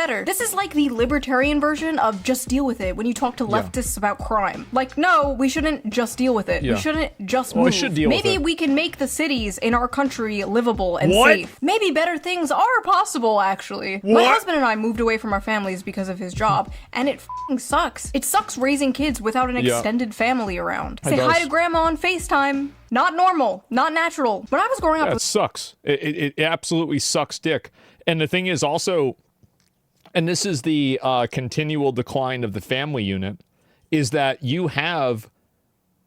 This is like the libertarian version of just deal with it when you talk to leftists about crime. Like, no, we shouldn't just deal with it. Yeah. We shouldn't just Well, we move. should deal with Maybe it. we can make the cities in our country livable and What? safe. Maybe better things are possible, actually. My husband and I moved away from our families because of his job, and it f***ing sucks. It sucks raising kids without an extended family around. Say hi to grandma on FaceTime. Not normal. Not natural. When I was growing up... It sucks. It absolutely sucks dick. And the thing is also... And this is the continual decline of the family unit, is that you have,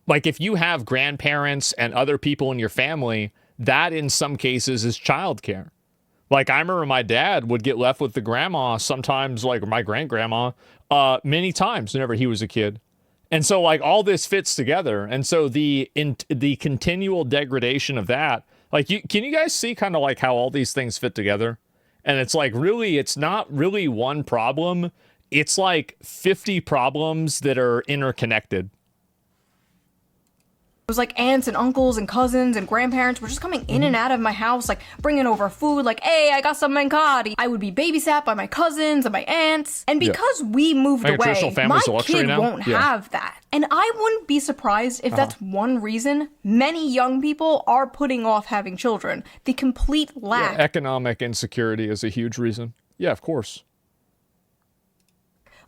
like, if you have grandparents and other people in your family, that in some cases is childcare. Like, I remember my dad would get left with the grandma sometimes, like my grand-grandma, many times whenever he was a kid. And so, like, all this fits together. And so the continual degradation of that, like, can you guys see kind of like how all these things fit together? And it's like, really, it's not really one problem. It's like 50 problems that are interconnected. It was like aunts and uncles and cousins and grandparents were just coming in and out of my house, like bringing over food, like, hey, I got some mancati. I would be babysat by my cousins and my aunts. And because we moved away, my kid won't have that. And I wouldn't be surprised if that's one reason many young people are putting off having children. The complete lack. Economic insecurity is a huge reason. Yeah, of course.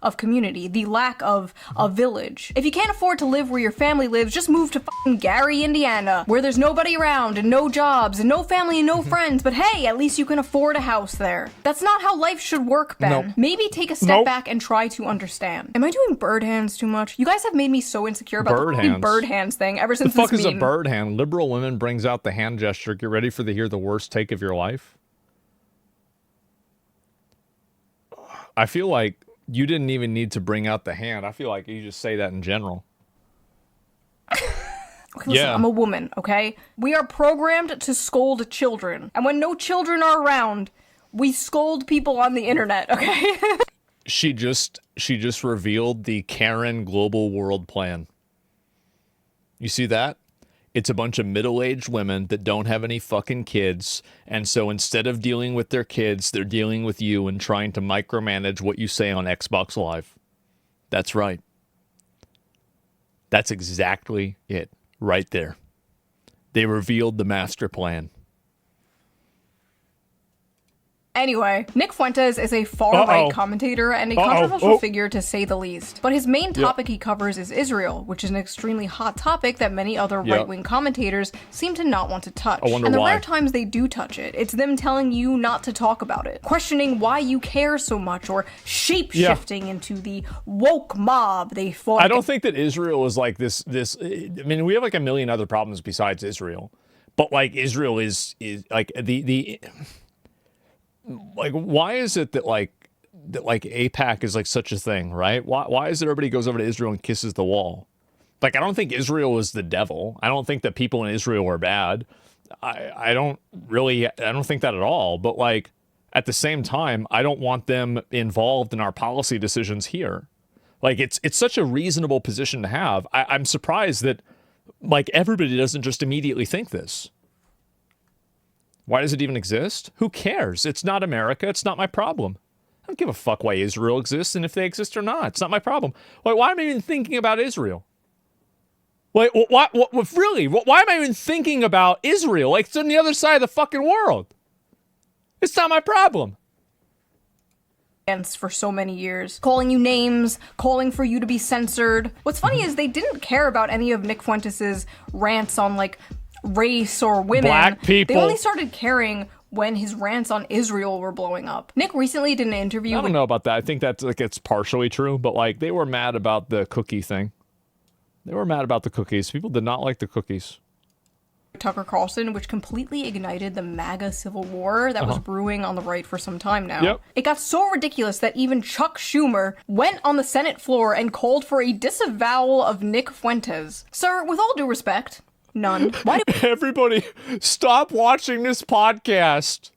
Of community, the lack of a village. If you can't afford to live where your family lives, just move to fucking Gary, Indiana, where there's nobody around and no jobs and no family and no friends, but hey, at least you can afford a house there. That's not how life should work, Ben. Nope. Maybe take a step back and try to understand. Am I doing bird hands too much? You guys have made me so insecure about the bird hands thing ever since this meme. The fuck is a bird hand? Liberal women brings out the hand gesture. Get ready for hear the worst take of your life. I feel like you didn't even need to bring out the hand. I feel like you just say that in general. Okay, listen, I'm a woman, okay? We are programmed to scold children. And when no children are around, we scold people on the internet, okay? She just revealed the Karen Global World Plan. You see that? It's a bunch of middle-aged women that don't have any fucking kids, and so instead of dealing with their kids, they're dealing with you and trying to micromanage what you say on Xbox Live. That's right. That's exactly it, right there. They revealed the master plan. Anyway, Nick Fuentes is a far-right commentator and a controversial figure to say the least. But his main topic he covers is Israel, which is an extremely hot topic that many other right-wing commentators seem to not want to touch. And the rare times they do touch it, it's them telling you not to talk about it, questioning why you care so much, or shape-shifting into the woke mob they fought. I don't think that Israel is like this. I mean, we have like a million other problems besides Israel, but like Israel is like the like, why is it that like AIPAC is like such a thing, right? Why is it everybody goes over to Israel and kisses the wall? Like, I don't think Israel is the devil. I don't think that people in Israel are bad. I don't think that at all. But like, at the same time, I don't want them involved in our policy decisions here. Like, it's such a reasonable position to have. I'm surprised that like everybody doesn't just immediately think this. Why does it even exist? Who cares? It's not America. It's not my problem. I don't give a fuck why Israel exists and if they exist or not. It's not my problem. Like, why am I even thinking about Israel? Like, why am I even thinking about Israel? Like, it's on the other side of the fucking world. It's not my problem. For so many years, calling you names, calling for you to be censored. What's funny is they didn't care about any of Nick Fuentes' rants on, like, race or women. Black people. They only started caring when his rants on Israel were blowing up. Nick recently did an interview. I don't know about that. I think that's like it's partially true, but like they were mad about the cookie thing. They were mad about the cookies. People did not like the cookies. Tucker Carlson, which completely ignited the MAGA civil war that was brewing on the right for some time now. It got so ridiculous that even Chuck Schumer went on the Senate floor and called for a disavowal of Nick Fuentes. Sir, with all due respect, none. Why do everybody stop watching this podcast?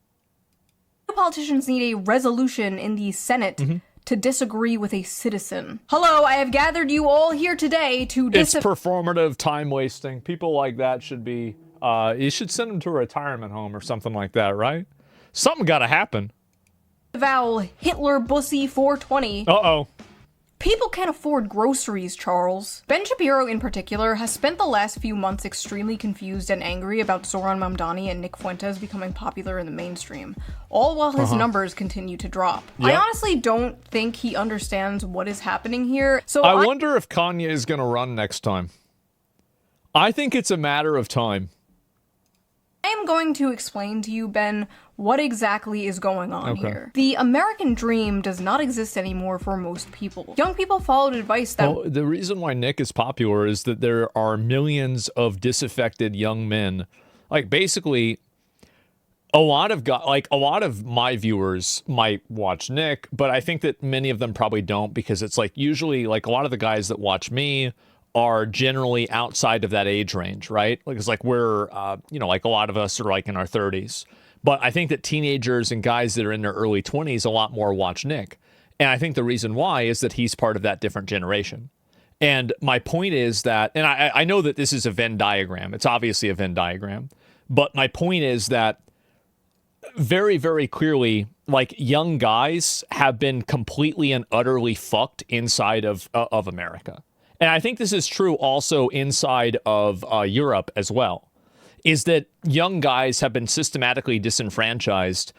Politicians need a resolution in the Senate to disagree with a citizen. Hello, I have gathered you all here today to It's performative time wasting. People like that should be you should send them to a retirement home or something like that, right? Something got to happen. Disavow Hitler Bussy 420. People can't afford groceries, Charles. Ben Shapiro, in particular, has spent the last few months extremely confused and angry about Zoran Mamdani and Nick Fuentes becoming popular in the mainstream, all while his numbers continue to drop. I honestly don't think he understands what is happening here, so I wonder if Kanye is going to run next time. I think it's a matter of time. I am going to explain to you, Ben, what exactly is going on here. The American dream does not exist anymore for most people. Young people followed advice that... Well, the reason why Nick is popular is that there are millions of disaffected young men. Like, basically, a lot of my viewers might watch Nick, but I think that many of them probably don't, because it's like usually like a lot of the guys that watch me are generally outside of that age range, right? Like it's like we're, like a lot of us are like in our 30s. But I think that teenagers and guys that are in their early 20s a lot more watch Nick. And I think the reason why is that he's part of that different generation. And my point is that, and I know that this is a Venn diagram. It's obviously a Venn diagram. But my point is that very, very clearly, like young guys have been completely and utterly fucked inside of America. And I think this is true also inside of Europe as well, is that young guys have been systematically disenfranchised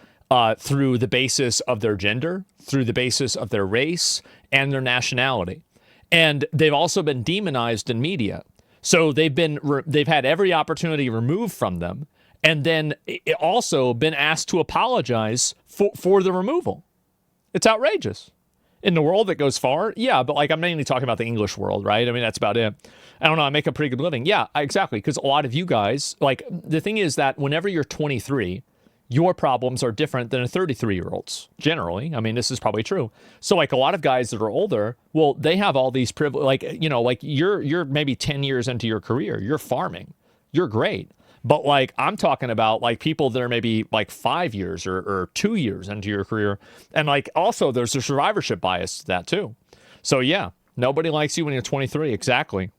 through the basis of their gender, through the basis of their race, and their nationality. And they've also been demonized in media. So they've had every opportunity removed from them, and then also been asked to apologize for the removal. It's outrageous. In the world that goes far, yeah, but like I'm mainly talking about the English world, right? I mean, that's about it. I don't know, I make a pretty good living. Yeah, exactly, because a lot of you guys, like the thing is that whenever you're 23, your problems are different than a 33-year-old's, generally. I mean, this is probably true. So like a lot of guys that are older, well, they have all these privileges, like you're maybe 10 years into your career, you're farming, you're great. But like I'm talking about like people that are maybe like 5 years or 2 years into your career. And like also there's a survivorship bias to that too. So yeah, nobody likes you when you're 23. Exactly.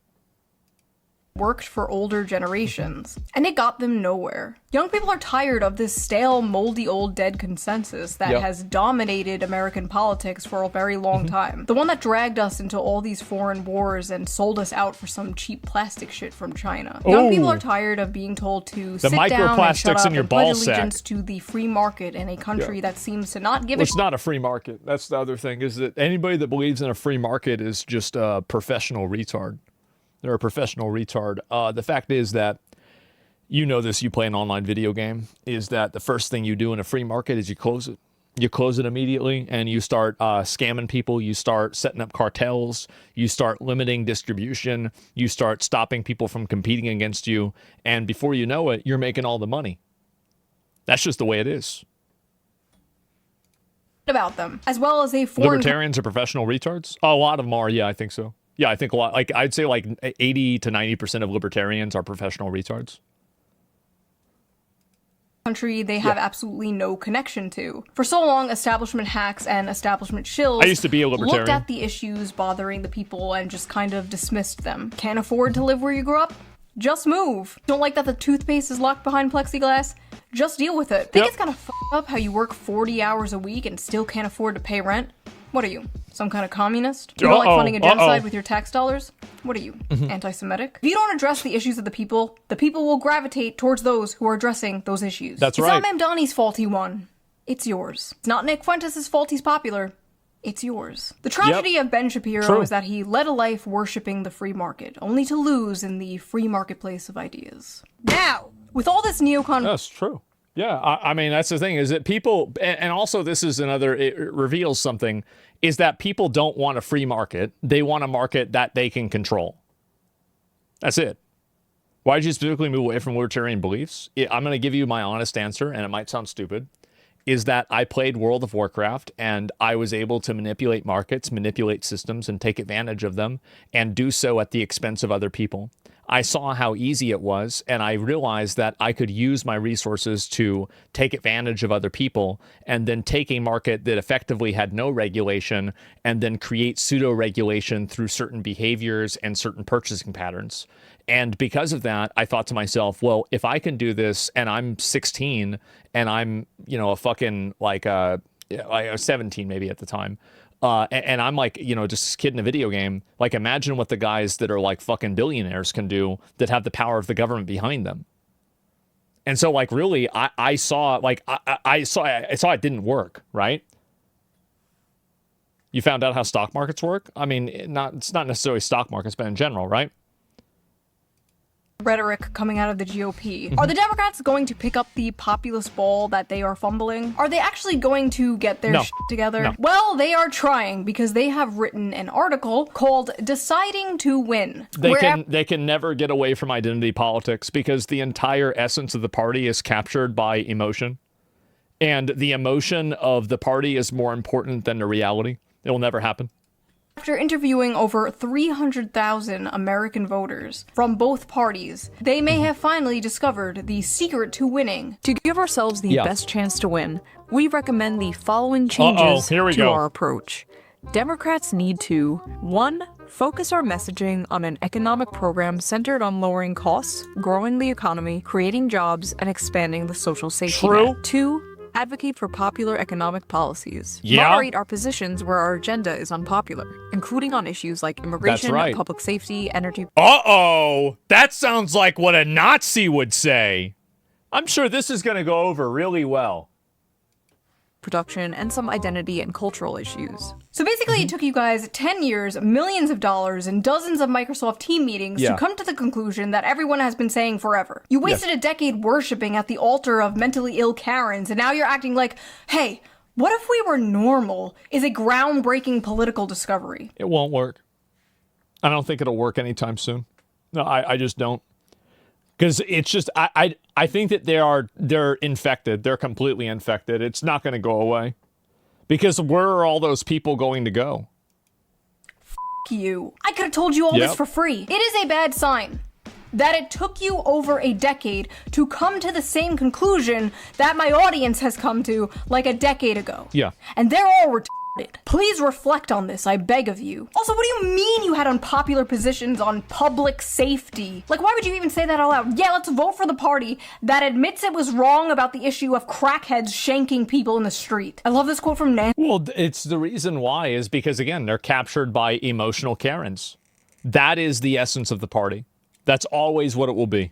Worked for older generations, and it got them nowhere. Young people are tired of this stale, moldy, old, dead consensus that has dominated American politics for a very long time. The one that dragged us into all these foreign wars and sold us out for some cheap plastic shit from China. Young people are tired of being told to sit down and shut up and pledge allegiance to the free market in a country that seems to not give a It's not a free market. That's the other thing, is that anybody that believes in a free market is just a professional retard. They're a professional retard. The fact is that, you know this, you play an online video game, is that the first thing you do in a free market is you close it. You close it immediately, and you start scamming people. You start setting up cartels. You start limiting distribution. You start stopping people from competing against you. And before you know it, you're making all the money. That's just the way it is. About them, as well as a foreign... Libertarians are professional retards? A lot of them are, yeah, I think so. Yeah, I think a lot, like I'd say like 80 to 90% of libertarians are professional retards. Country they have absolutely no connection to. For so long, establishment hacks and establishment shills I used to be a libertarian. Looked at the issues bothering the people and just kind of dismissed them. Can't afford to live where you grew up? Just move. Don't like that the toothpaste is locked behind plexiglass? Just deal with it. Think it's kind of fucked up how you work 40 hours a week and still can't afford to pay rent? What are you, some kind of communist? You don't like funding a genocide with your tax dollars? What are you, anti-Semitic? If you don't address the issues of the people will gravitate towards those who are addressing those issues. That's right. It's not Mamdani's fault he won. It's yours. It's not Nick Fuentes' fault he's popular. It's yours. The tragedy of Ben Shapiro is that he led a life worshipping the free market, only to lose in the free marketplace of ideas. Now, with all this neocon... That's true. Yeah, I mean, that's the thing, is that people, and also this is another, it reveals something, is that people don't want a free market. They want a market that they can control. That's it. Why did you specifically move away from libertarian beliefs? I'm going to give you my honest answer, and it might sound stupid, is that I played World of Warcraft, and I was able to manipulate markets, manipulate systems, and take advantage of them, and do so at the expense of other people. I saw how easy it was, and I realized that I could use my resources to take advantage of other people and then take a market that effectively had no regulation and then create pseudo-regulation through certain behaviors and certain purchasing patterns. And because of that, I thought to myself, well, if I can do this and I'm 16 and I'm, a fucking like I was 17 maybe at the time, and I'm like, just a kid in a video game. Like, imagine what the guys that are like fucking billionaires can do that have the power of the government behind them. And so, like, really, I saw it didn't work, right? You found out how stock markets work? I mean, it's not necessarily stock markets, but in general, right? Rhetoric coming out of the GOP. Are the Democrats going to pick up the populist ball that they are fumbling? Are they actually going to get their shit together? No. Well, they are trying, because they have written an article called Deciding to Win. They can never get away from identity politics, because the entire essence of the party is captured by emotion. and the emotion of the party is more important than the reality. It will never happen. After interviewing over 300,000 American voters from both parties, they may have finally discovered the secret to winning. To give ourselves the best chance to win, we recommend the following changes to our approach. Democrats need to 1. Focus our messaging on an economic program centered on lowering costs, growing the economy, creating jobs, and expanding the social safety net. 2. Advocate for popular economic policies. Moderate our positions where our agenda is unpopular, including on issues like immigration, public safety, energy. That sounds like what a Nazi would say. I'm sure this is going to go over really well. Production, and some identity and cultural issues. So basically, it took you guys 10 years, millions of dollars, and dozens of Microsoft team meetings to come to the conclusion that everyone has been saying forever. You wasted a decade worshipping at the altar of mentally ill Karens, and now you're acting like, hey, what if we were normal is a groundbreaking political discovery. It won't work. I don't think it'll work anytime soon. No, I just don't. Because it's just, I think that they're infected. They're completely infected. It's not going to go away. Because where are all those people going to go? F*** you. I could have told you all this for free. It is a bad sign that it took you over a decade to come to the same conclusion that my audience has come to like a decade ago. Yeah. And they're all retarded. Please reflect on this, I beg of you. Also, what do you mean you had unpopular positions on public safety? Like, why would you even say that out loud? Yeah, let's vote for the party that admits it was wrong about the issue of crackheads shanking people in the street. I love this quote from Nancy. Well, it's the reason why is because, again, they're captured by emotional Karens. That is the essence of the party. That's always what it will be.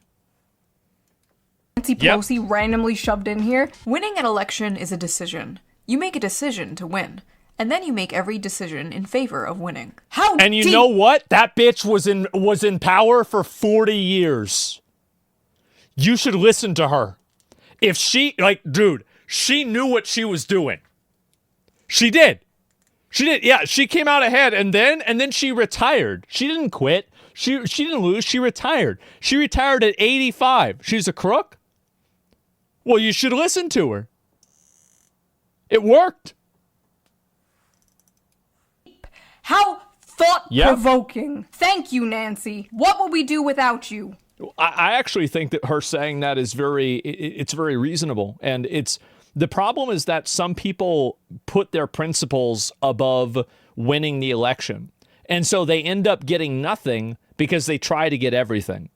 Nancy Pelosi randomly shoved in here. Winning an election is a decision. You make a decision to win. And then you make every decision in favor of winning. And you know what? That bitch was in power for 40 years. You should listen to her. If she, dude, she knew what she was doing. She did. Yeah, she came out ahead and then she retired. She didn't quit. She didn't lose. She retired. She retired at 85. She's a crook? Well, you should listen to her. It worked. How thought-provoking. Thank you, Nancy. What would we do without you? I actually think that her saying that is very reasonable. And the problem is that some people put their principles above winning the election. And so they end up getting nothing because they try to get everything.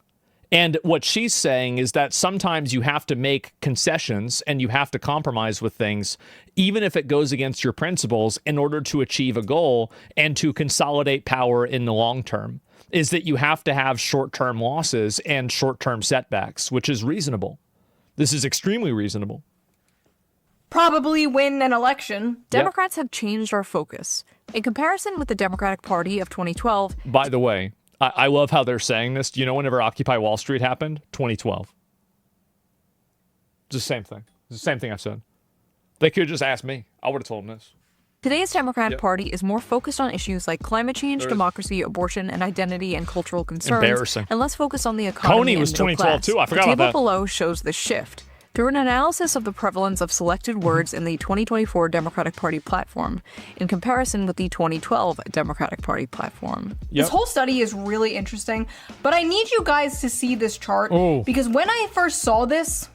And what she's saying is that sometimes you have to make concessions and you have to compromise with things, even if it goes against your principles, in order to achieve a goal and to consolidate power in the long term. Is that you have to have short-term losses and short-term setbacks, which is reasonable. This is extremely reasonable. Probably win an election. Democrats have changed our focus. In comparison with the Democratic Party of 2012... By the way, I love how they're saying this. Do you know whenever Occupy Wall Street happened? 2012. It's the same thing. It's the same thing I said. They could just ask me. I would have told them this. Today's Democratic Party is more focused on issues like climate change, democracy, abortion, and identity and cultural concerns. Embarrassing. And less focused on the economy Coney was and middle 2012 class. too. I forgot the about that. table below shows the shift. Through an analysis of the prevalence of selected words in the 2024 Democratic Party platform in comparison with the 2012 Democratic Party platform. This whole study is really interesting, but I need you guys to see this chart because when I first saw this,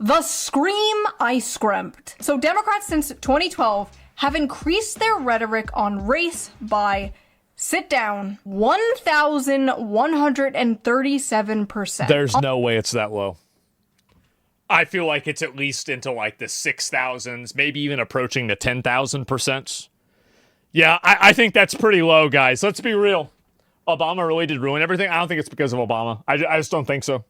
the scream I screamed. So Democrats since 2012 have increased their rhetoric on race by, sit down, 1,137%. There's no way it's that low. I feel like it's at least into like the 6,000s, maybe even approaching the 10,000%. Yeah, I think that's pretty low, guys. Let's be real. Obama really did ruin everything. I don't think it's because of Obama. I just don't think so.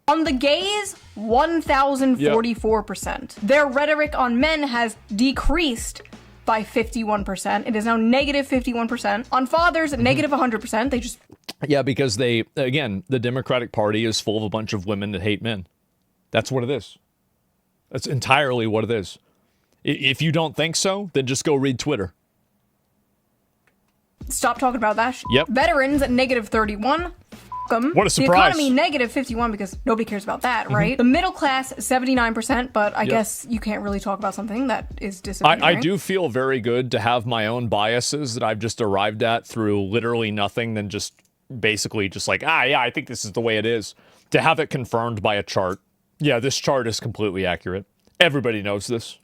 On the gays, 1,044%. Their rhetoric on men has decreased by 51%. It is now negative 51%. On fathers, negative 100%. They just... Yeah, because the Democratic Party is full of a bunch of women that hate men. That's what it is. That's entirely what it is. If you don't think so, then just go read Twitter. Stop talking about that shit. Yep. Veterans at negative 31. What a surprise. The economy, negative 51, because nobody cares about that, right? The middle class, 79%, but I guess you can't really talk about something that is disappearing. I do feel very good to have my own biases that I've just arrived at through literally nothing than just basically just like, yeah, I think this is the way it is. To have it confirmed by a chart. Yeah, this chart is completely accurate. Everybody knows this.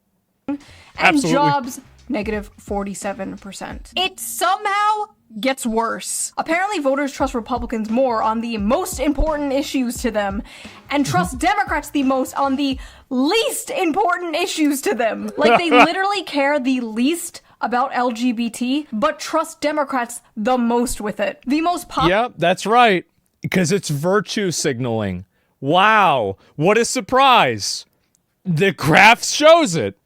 And Absolutely. jobs, negative 47%. It somehow gets worse. Apparently, voters trust Republicans more on the most important issues to them and trust Democrats the most on the least important issues to them. Like, they literally care the least about LGBT, but trust Democrats the most with it. The most Yeah, that's right. Because it's virtue signaling. Wow. What a surprise. The graph shows it.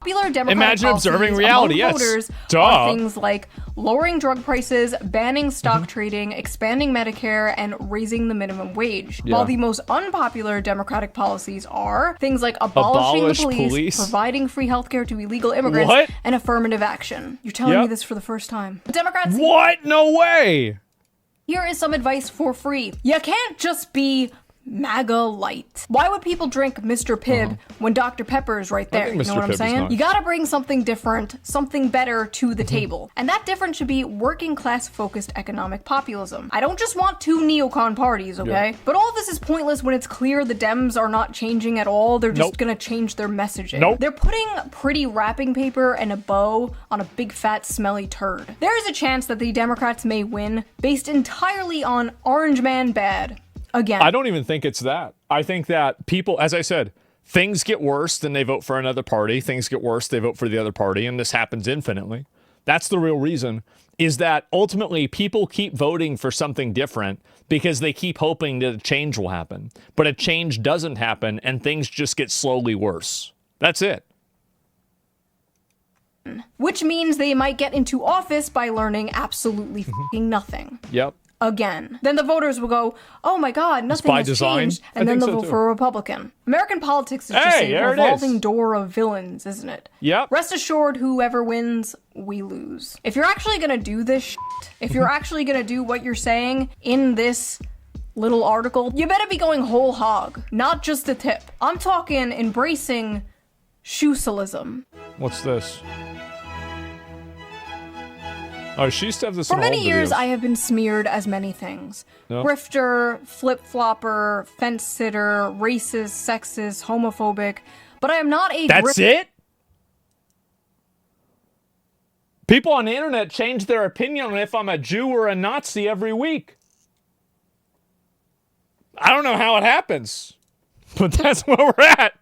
popular Democratic Imagine observing policies reality, among yes. voters Duh. are things like lowering drug prices, banning stock trading, expanding Medicare, and raising the minimum wage. Yeah. While the most unpopular Democratic policies are things like abolishing Abolish the police, providing free healthcare to illegal immigrants, What? and affirmative action. You're telling me Yep. this for the first time. Democrats... What? No way! Here is some advice for free. You can't just be MAGA light. Why would people drink Mr. Pibb when Dr. Pepper is right there? think You know Mr. what I'm Pibb is saying? nice. You gotta bring something different, something better to the table. And that difference should be working class focused economic populism. I don't just want two neocon parties, okay? Yeah. But all of this is pointless when it's clear the Dems are not changing at all. They're just gonna change their messaging. Nope. They're putting pretty wrapping paper and a bow on a big fat smelly turd. There is a chance that the Democrats may win based entirely on Orange Man bad. Again. I don't even think it's that. I think that people, as I said, things get worse, then they vote for another party. Things get worse, they vote for the other party, and this happens infinitely. That's the real reason, is that ultimately people keep voting for something different because they keep hoping that a change will happen. But a change doesn't happen, and things just get slowly worse. That's it. Which means they might get into office by learning absolutely f***ing nothing. Yep. Again. Then the voters will go, oh my god, nothing by has design? changed, I and then think they'll so, vote too. for a Republican. American politics is just Hey, a there it revolving is. door of villains, isn't it? Yep. Rest assured, whoever wins, we lose. If you're actually gonna do this shit, if you're actually gonna do what you're saying in this little article, you better be going whole hog, not just the tip. I'm talking embracing shoesalism. What's this? Oh, she used to have this For in many old years, videos. I have been smeared as many things. No. Grifter, flip-flopper, fence-sitter, racist, sexist, homophobic, but I am not a That's it? People on the internet change their opinion on if I'm a Jew or a Nazi every week. I don't know how it happens, but that's where we're at.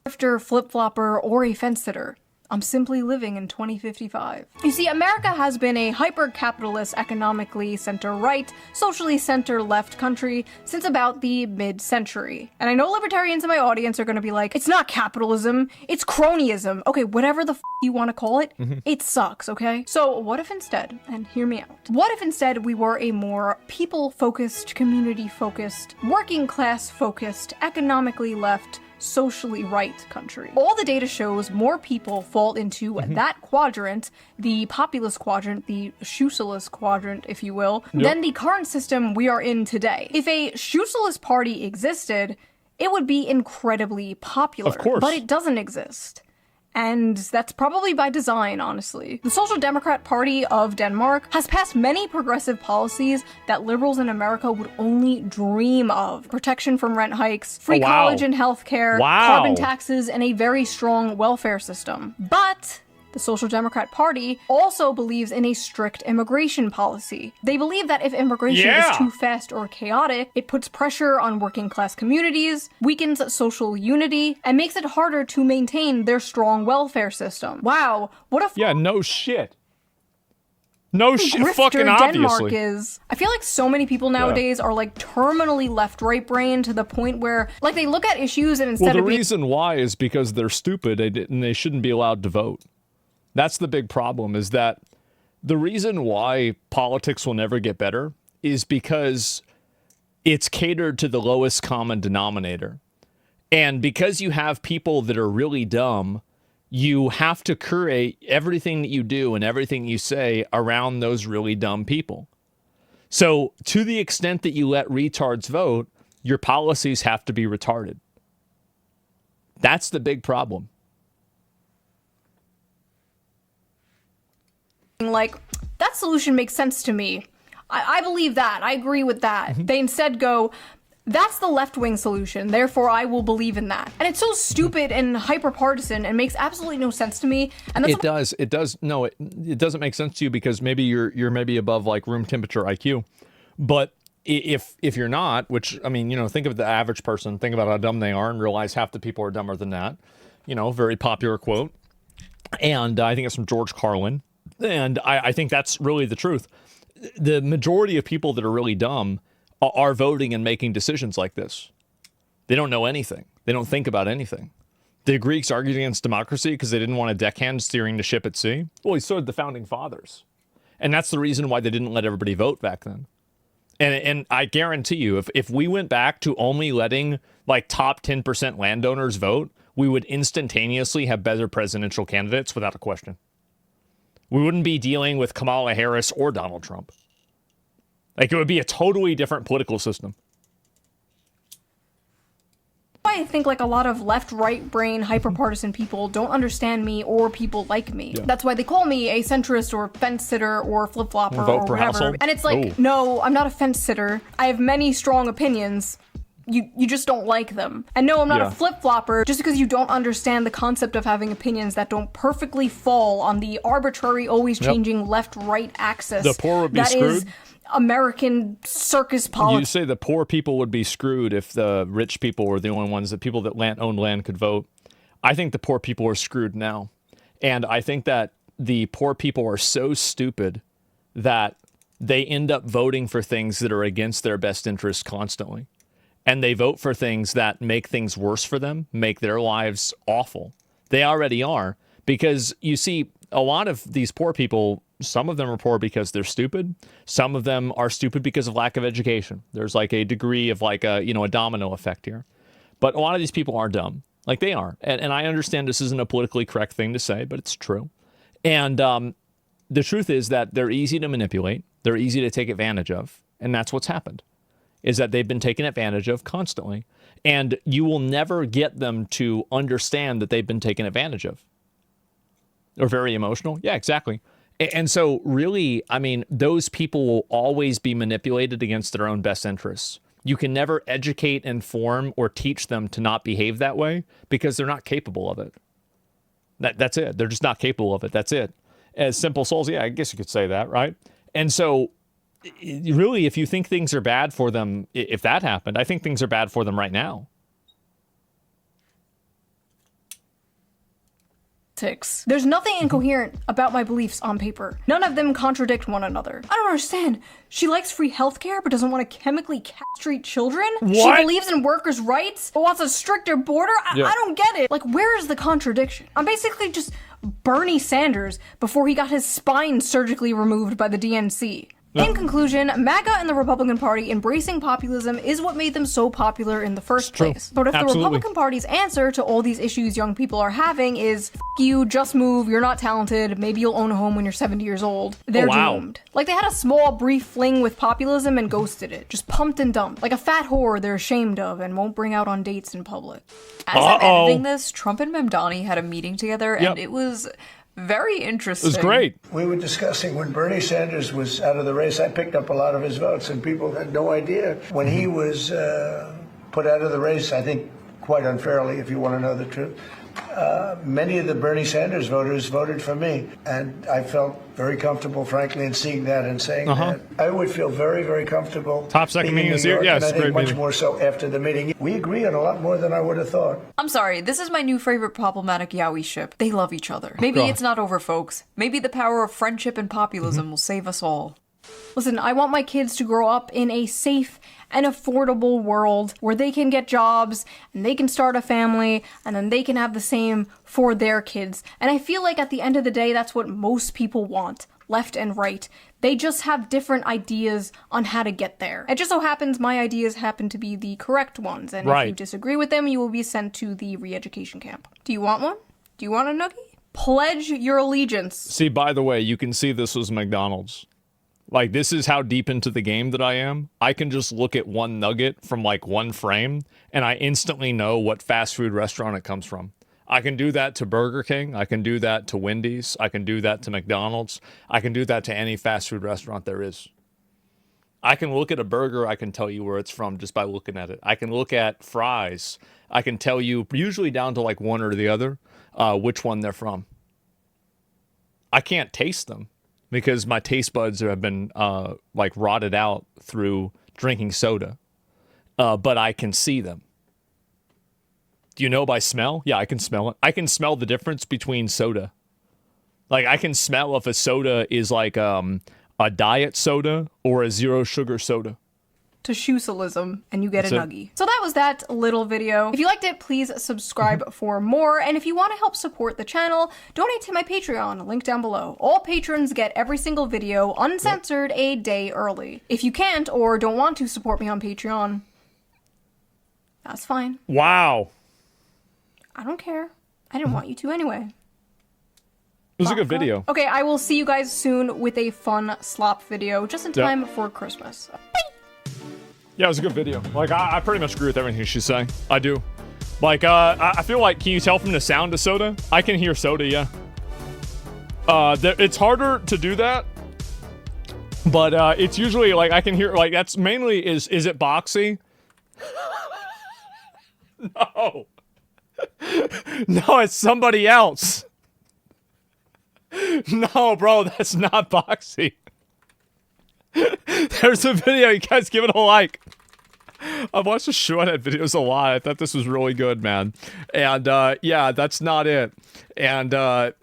Grifter, flip-flopper, or a fence-sitter. I'm simply living in 2055. You see, America has been a hyper-capitalist, economically center-right, socially center-left country since about the mid-century. And I know libertarians in my audience are gonna be like, it's not capitalism, it's cronyism. Okay, whatever the f you wanna call it, it sucks, okay? So what if instead, and hear me out, what if instead we were a more people-focused, community-focused, working-class-focused, economically left, socially right country? All the data shows more people fall into that quadrant, the populist quadrant, the shoesalist quadrant, if you will, than the current system we are in today. If a shoesalist party existed, it would be incredibly popular. Of course. But it doesn't exist. And that's probably by design, honestly. The Social Democrat Party of Denmark has passed many progressive policies that liberals in America would only dream of. Protection from rent hikes, free college and healthcare, carbon taxes, and a very strong welfare system. But the Social Democrat Party also believes in a strict immigration policy. They believe that if immigration is too fast or chaotic, it puts pressure on working class communities, weakens social unity, and makes it harder to maintain their strong welfare system. Wow, what a Yeah, no shit. No shit, fucking Denmark obviously. is. I feel like so many people nowadays are like terminally left-right brain to the point where like they look at issues and instead Well, the of being reason why is because they're stupid and they shouldn't be allowed to vote. That's the big problem, is that the reason why politics will never get better is because it's catered to the lowest common denominator. And because you have people that are really dumb, you have to curate everything that you do and everything you say around those really dumb people. So to the extent that you let retards vote, your policies have to be retarded. That's the big problem. Like, that solution makes sense to me. I believe that. I agree with that. They instead go, that's the left-wing solution, therefore I will believe in that. And it's so stupid and hyper-partisan and makes absolutely no sense to me. And that's It does. No, it doesn't make sense to you because maybe you're maybe above like room temperature IQ. But if you're not, which, I mean, think of the average person, think about how dumb they are and realize half the people are dumber than that. Very popular quote. And I think it's from George Carlin. And I think that's really the truth. The majority of people that are really dumb are voting and making decisions like this. They don't know anything. They don't think about anything. The Greeks argued against democracy because they didn't want a deckhand steering the ship at sea. Well, so did the founding fathers. And that's the reason why they didn't let everybody vote back then. And I guarantee you, if we went back to only letting like top 10% landowners vote, we would instantaneously have better presidential candidates without a question. We wouldn't be dealing with Kamala Harris or Donald Trump. Like, it would be a totally different political system. I think like a lot of left, right brain, hyper-partisan people don't understand me or people like me. Yeah. That's why they call me a centrist or fence sitter or flip-flopper or whatever. Household. And it's like, no, I'm not a fence sitter. I have many strong opinions. You just don't like them. And no, I'm not a flip-flopper just because you don't understand the concept of having opinions that don't perfectly fall on the arbitrary, always changing left-right axis. The poor would be that screwed. Is American circus politics. You say the poor people would be screwed if the rich people were the only ones, the people that owned land could vote. I think the poor people are screwed now. And I think that the poor people are so stupid that they end up voting for things that are against their best interests constantly. And they vote for things that make things worse for them, make their lives awful. They already are. Because you see, a lot of these poor people, some of them are poor because they're stupid. Some of them are stupid because of lack of education. There's like a degree of like a domino effect here. But a lot of these people are dumb. Like they are. And I understand this isn't a politically correct thing to say, but it's true. And the truth is that they're easy to manipulate. They're easy to take advantage of. And that's what's happened. Is that they've been taken advantage of constantly. And you will never get them to understand that they've been taken advantage of. Or very emotional. Yeah, exactly. And so really, I mean, those people will always be manipulated against their own best interests. You can never educate, inform, or teach them to not behave that way because they're not capable of it. That's it. They're just not capable of it. That's it. As simple souls, yeah, I guess you could say that, right? And so really, if you think things are bad for them, if that happened, I think things are bad for them right now. There's nothing incoherent about my beliefs on paper. None of them contradict one another. I don't understand. She likes free healthcare but doesn't want to chemically castrate children? What? She believes in workers' rights but wants a stricter border? I don't get it. Like, where is the contradiction? I'm basically just Bernie Sanders before he got his spine surgically removed by the DNC. In conclusion, MAGA and the Republican Party embracing populism is what made them so popular in the first place. But if the Republican Party's answer to all these issues young people are having is, F you, just move, you're not talented, maybe you'll own a home when you're 70 years old, they're doomed. Like, they had a small, brief fling with populism and ghosted it. Just pumped and dumped. Like a fat whore they're ashamed of and won't bring out on dates in public. As I'm editing this, Trump and Mamdani had a meeting together, and it was very interesting. It was great. We were discussing when Bernie Sanders was out of the race, I picked up a lot of his votes, and people had no idea. When he was put out of the race, I think quite unfairly, if you want to know the truth, many of the Bernie Sanders voters voted for me. And I felt very comfortable, frankly, in seeing that and saying that. I would feel very, very comfortable. Top second meeting this year? Yes, and I think great much meeting. more so after the meeting. We agree on a lot more than I would have thought. I'm sorry, this is my new favorite problematic Yowie ship. They love each other. Maybe it's not over, folks. Maybe the power of friendship and populism will save us all. Listen, I want my kids to grow up in a safe and affordable world where they can get jobs and they can start a family and then they can have the same for their kids. And I feel like at the end of the day, that's what most people want, left and right. They just have different ideas on how to get there. It just so happens my ideas happen to be the correct ones. And if you disagree with them, you will be sent to the re-education camp. Do you want one? Do you want a noogie? Pledge your allegiance. See, by the way, you can see this was McDonald's. Like, this is how deep into the game that I am. I can just look at one nugget from like one frame, and I instantly know what fast food restaurant it comes from. I can do that to Burger King. I can do that to Wendy's. I can do that to McDonald's. I can do that to any fast food restaurant there is. I can look at a burger. I can tell you where it's from just by looking at it. I can look at fries. I can tell you, usually down to like one or the other, which one they're from. I can't taste them, because my taste buds have been like rotted out through drinking soda. But I can see them. Do you know by smell? Yeah, I can smell it. I can smell the difference between soda. Like, I can smell if a soda is like a diet soda or a zero sugar soda. To shoesalism, and you get a nuggie. So that was that little video. If you liked it, please subscribe for more. And if you want to help support the channel, donate to my Patreon, link down below. All patrons get every single video uncensored a day early. If you can't or don't want to support me on Patreon, that's fine. Wow. I don't care. I didn't want you to anyway. It was a good video. Okay, I will see you guys soon with a fun slop video, just in time for Christmas. Yeah, it was a good video. Like, I pretty much agree with everything she's saying. I do. Like, I feel like, can you tell from the sound of soda? I can hear soda, yeah. It's harder to do that, but it's usually, like, I can hear, like, that's mainly, is it boxy? No. No, it's somebody else. No, bro, that's not boxy. There's a video. You guys give it a like. I've watched the Shredhead videos a lot. I thought this was really good, man. And yeah, that's not it. And I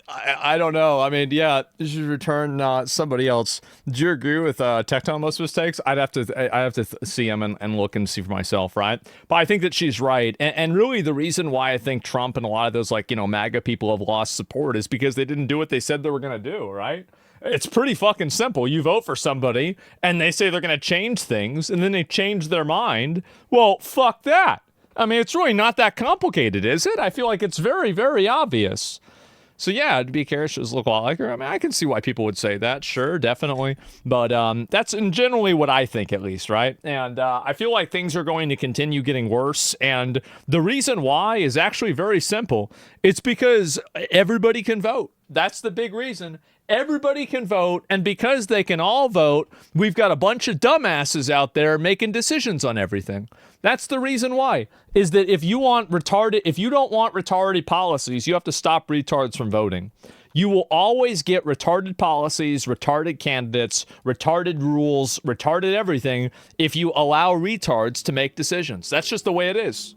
don't know. I mean, yeah, you should return somebody else. Do you agree with Tecton on most mistakes? I have to see him and look and see for myself, right? But I think that she's right. And really, the reason why I think Trump and a lot of those, like, you know, MAGA people have lost support is because they didn't do what they said they were going to do, right? It's pretty fucking simple. You vote for somebody, and they say they're going to change things, and then they change their mind. Well, fuck that. I mean, it's really not that complicated, is it? I feel like it's very, very obvious. So yeah, to be characters look a lot like her. I mean, I can see why people would say that. Sure, definitely. But that's generally what I think, at least, right? And I feel like things are going to continue getting worse. And the reason why is actually very simple. It's because everybody can vote. That's the big reason. Everybody can vote, and because they can all vote, we've got a bunch of dumbasses out there making decisions on everything. That's the reason why, is that if you don't want retarded policies, you have to stop retards from voting. You will always get retarded policies, retarded candidates, retarded rules, retarded everything if you allow retards to make decisions. That's just the way it is.